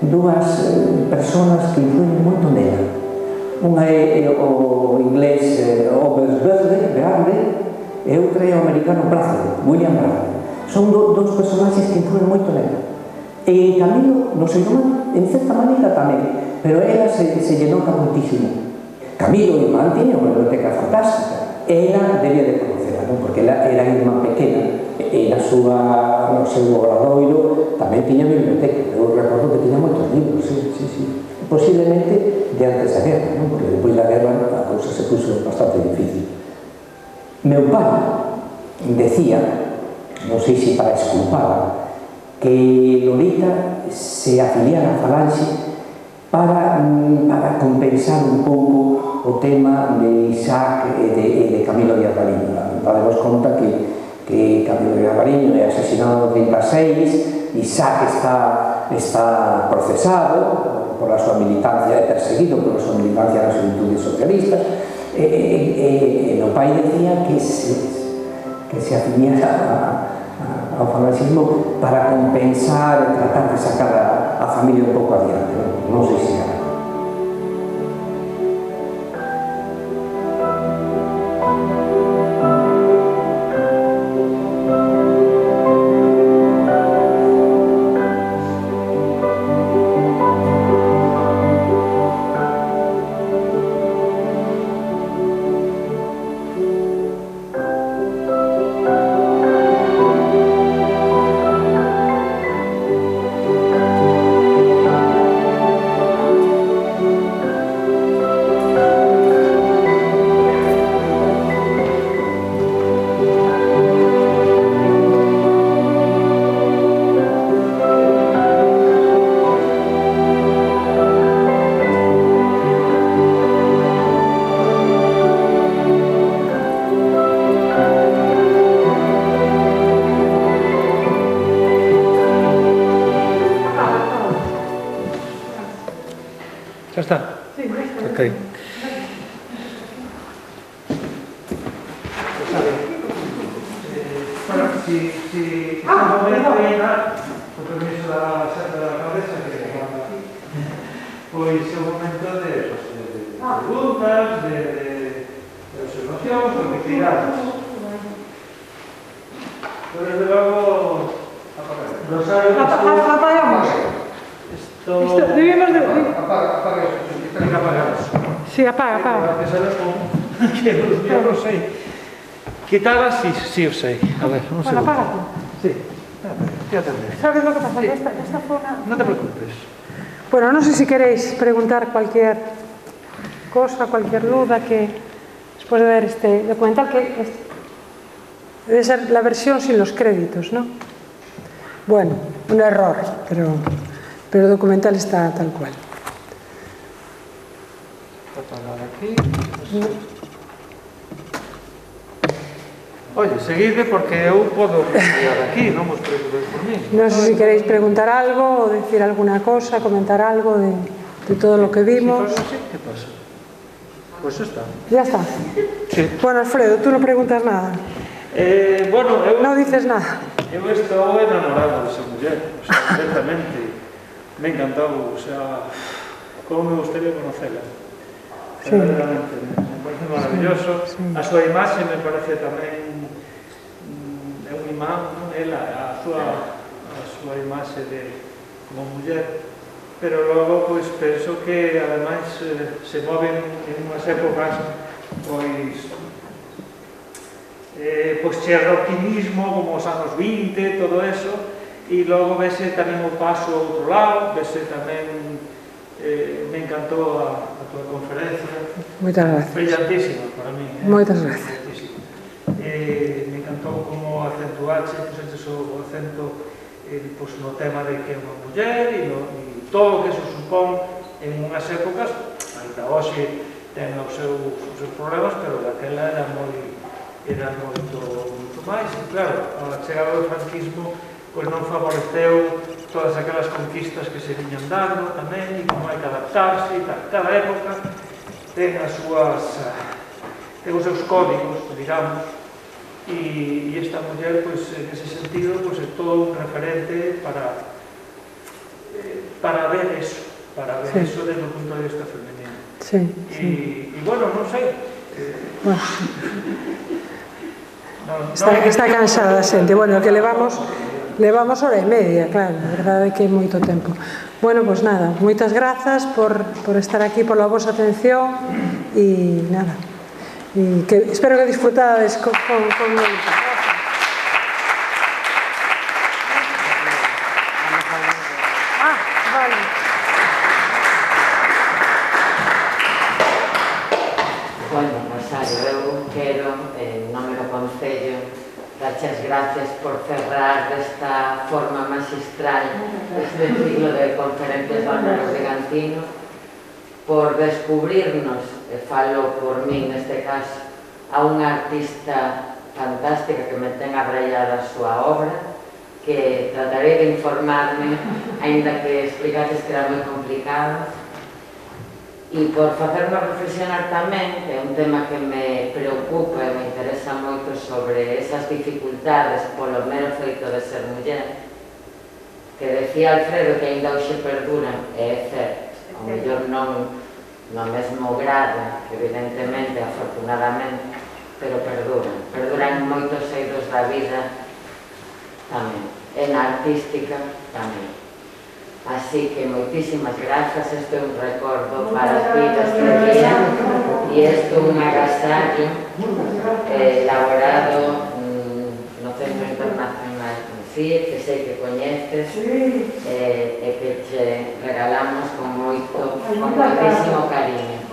Dúas personas que influyen moito nela. Unha é o inglés Beardley e outra é o americano William Bradley. Son dous personaxes que influyen moito nela. E Camilo, no sei como, en certa maneira tamén, pero ela se lle nota moitísimo. Camilo, irmán, tiña unha biblioteca fantástica. Ela debía de conocerla, non? Porque ela era irmán pequena. E no seu obradoiro tamén tiña biblioteca. Eu recordo que tiña moitos libros, sí. Posiblemente de antes da guerra, non? Porque depois da guerra a cousa se puso bastante difícil. Meu pai decía, non sei se para exculpar, que Lolita se afiliara a Falanxe para compensar un pouco o tema de Isaac e de Camilo Díaz Baliño. Daremos conta que Camilo Díaz Baliño é asesinado en 36, Isaac está procesado por a súa militancia, é perseguido por a súa militancia nas Xuventudes Socialistas, e o pai decía que se afiliara ao falanxismo para compensar e tratar de sacar a familia un pouco adiante. Non sei se era. ¿Ya está? Sí, ya está. Ok. Bueno, si estamos viendo con permiso da alcaldesa que manda aquí, pois é o momento de preguntas, de observacións, do que queirades. Pero desde logo, apagamos. Debíamos de... Apaga eso, ten que apagamos. Sí, apaga. Que sabes como que eu non sei. Quitada, sí, o sei. A ver, un segundo. Bueno, apaga tú. Sí, te atendré. ¿Sabes lo que pasa? Esta zona... No te preocupes. Bueno, no sé si queréis preguntar cualquier cosa, cualquier duda que después de ver este documental, que debe ser la versión sin los créditos, ¿no? Bueno, un error, pero el documental está tal cual. Apagar aquí. Oye, seguide porque eu podo mirar aquí, non vos preocupéis por mí. No sé si queréis preguntar algo o decir alguna cosa, comentar algo de todo lo que vimos. ¿Qué pasa? Pues está. Ya está. Sí. Bueno, Alfredo, tú no preguntas nada. Bueno, eu... No dices nada. Eu estou enamorado desa muller, o sea, completamente. Me encantou, o sea, como me gustaría conocela. Sí. Verdaderamente, me parece maravilloso. Sí. A súa imaxe me parece tamén é un imán, non? Ela, a súa imaxe de como muller, pero logo pois penso que ademais se moven en unhas épocas pois cheia de optimismo como os anos 20, todo eso, e logo vese tamén o paso ao outro lado, vese tamén me encantou a tua conferencia. Moitas gracias. Brillantísima para mí. Moitas gracias. Me encantou como acentuaxe, puseste o acento pues, no tema de que é unha muller e todo o que se supón en unhas épocas, ainda hoxe ten os seus problemas, pero daquela era moito máis. E claro, a chegada do franquismo pois non favoreceu todas aquelas conquistas que se viñan dando tamén, e como hai que adaptarse, e tal. Cada época ten os seus códigos, digamos, e esta muller, pois, en ese sentido, pois, é todo un referente para ver eso, eso desde o punto de vista femenino. Sí, e bueno, non sei. Bueno. Está cansada a xente. Bueno, que levamos hora e media, claro, a verdade é que é moito tempo. Bueno, pois nada, moitas grazas por estar aquí, pola vosa atención e nada, e que espero que disfrutades con Lolita. Vale. Bueno, Rosario, eu quero, en nome do Concello, darche gracias por cerrar desta forma magistral este ciclo de conferencias do Álvaro Brigantino, por descubrirnos, e falo por min neste caso, a unha artista fantástica que me ten abraiada a súa obra, que tratarei de informarme, aínda que explicaches que era moi complicado, e por facerme reflexionar tamén, que é un tema que me preocupa e me interesa moito, sobre esas dificultades polo mero feito de ser muller, que decía Alfredo que ainda hoxe perduran, e é certo, ao mellor non no mesmo grado, que evidentemente, afortunadamente, pero perduran en moitos eidos da vida tamén, e na artística tamén. Así que moitísimas grazas, isto é un recordo para ti deste día, e isto é un agasallo elaborado no Centro Internacional CIE, que sei que coñeces, e que che regalamos con moitísimo cariño.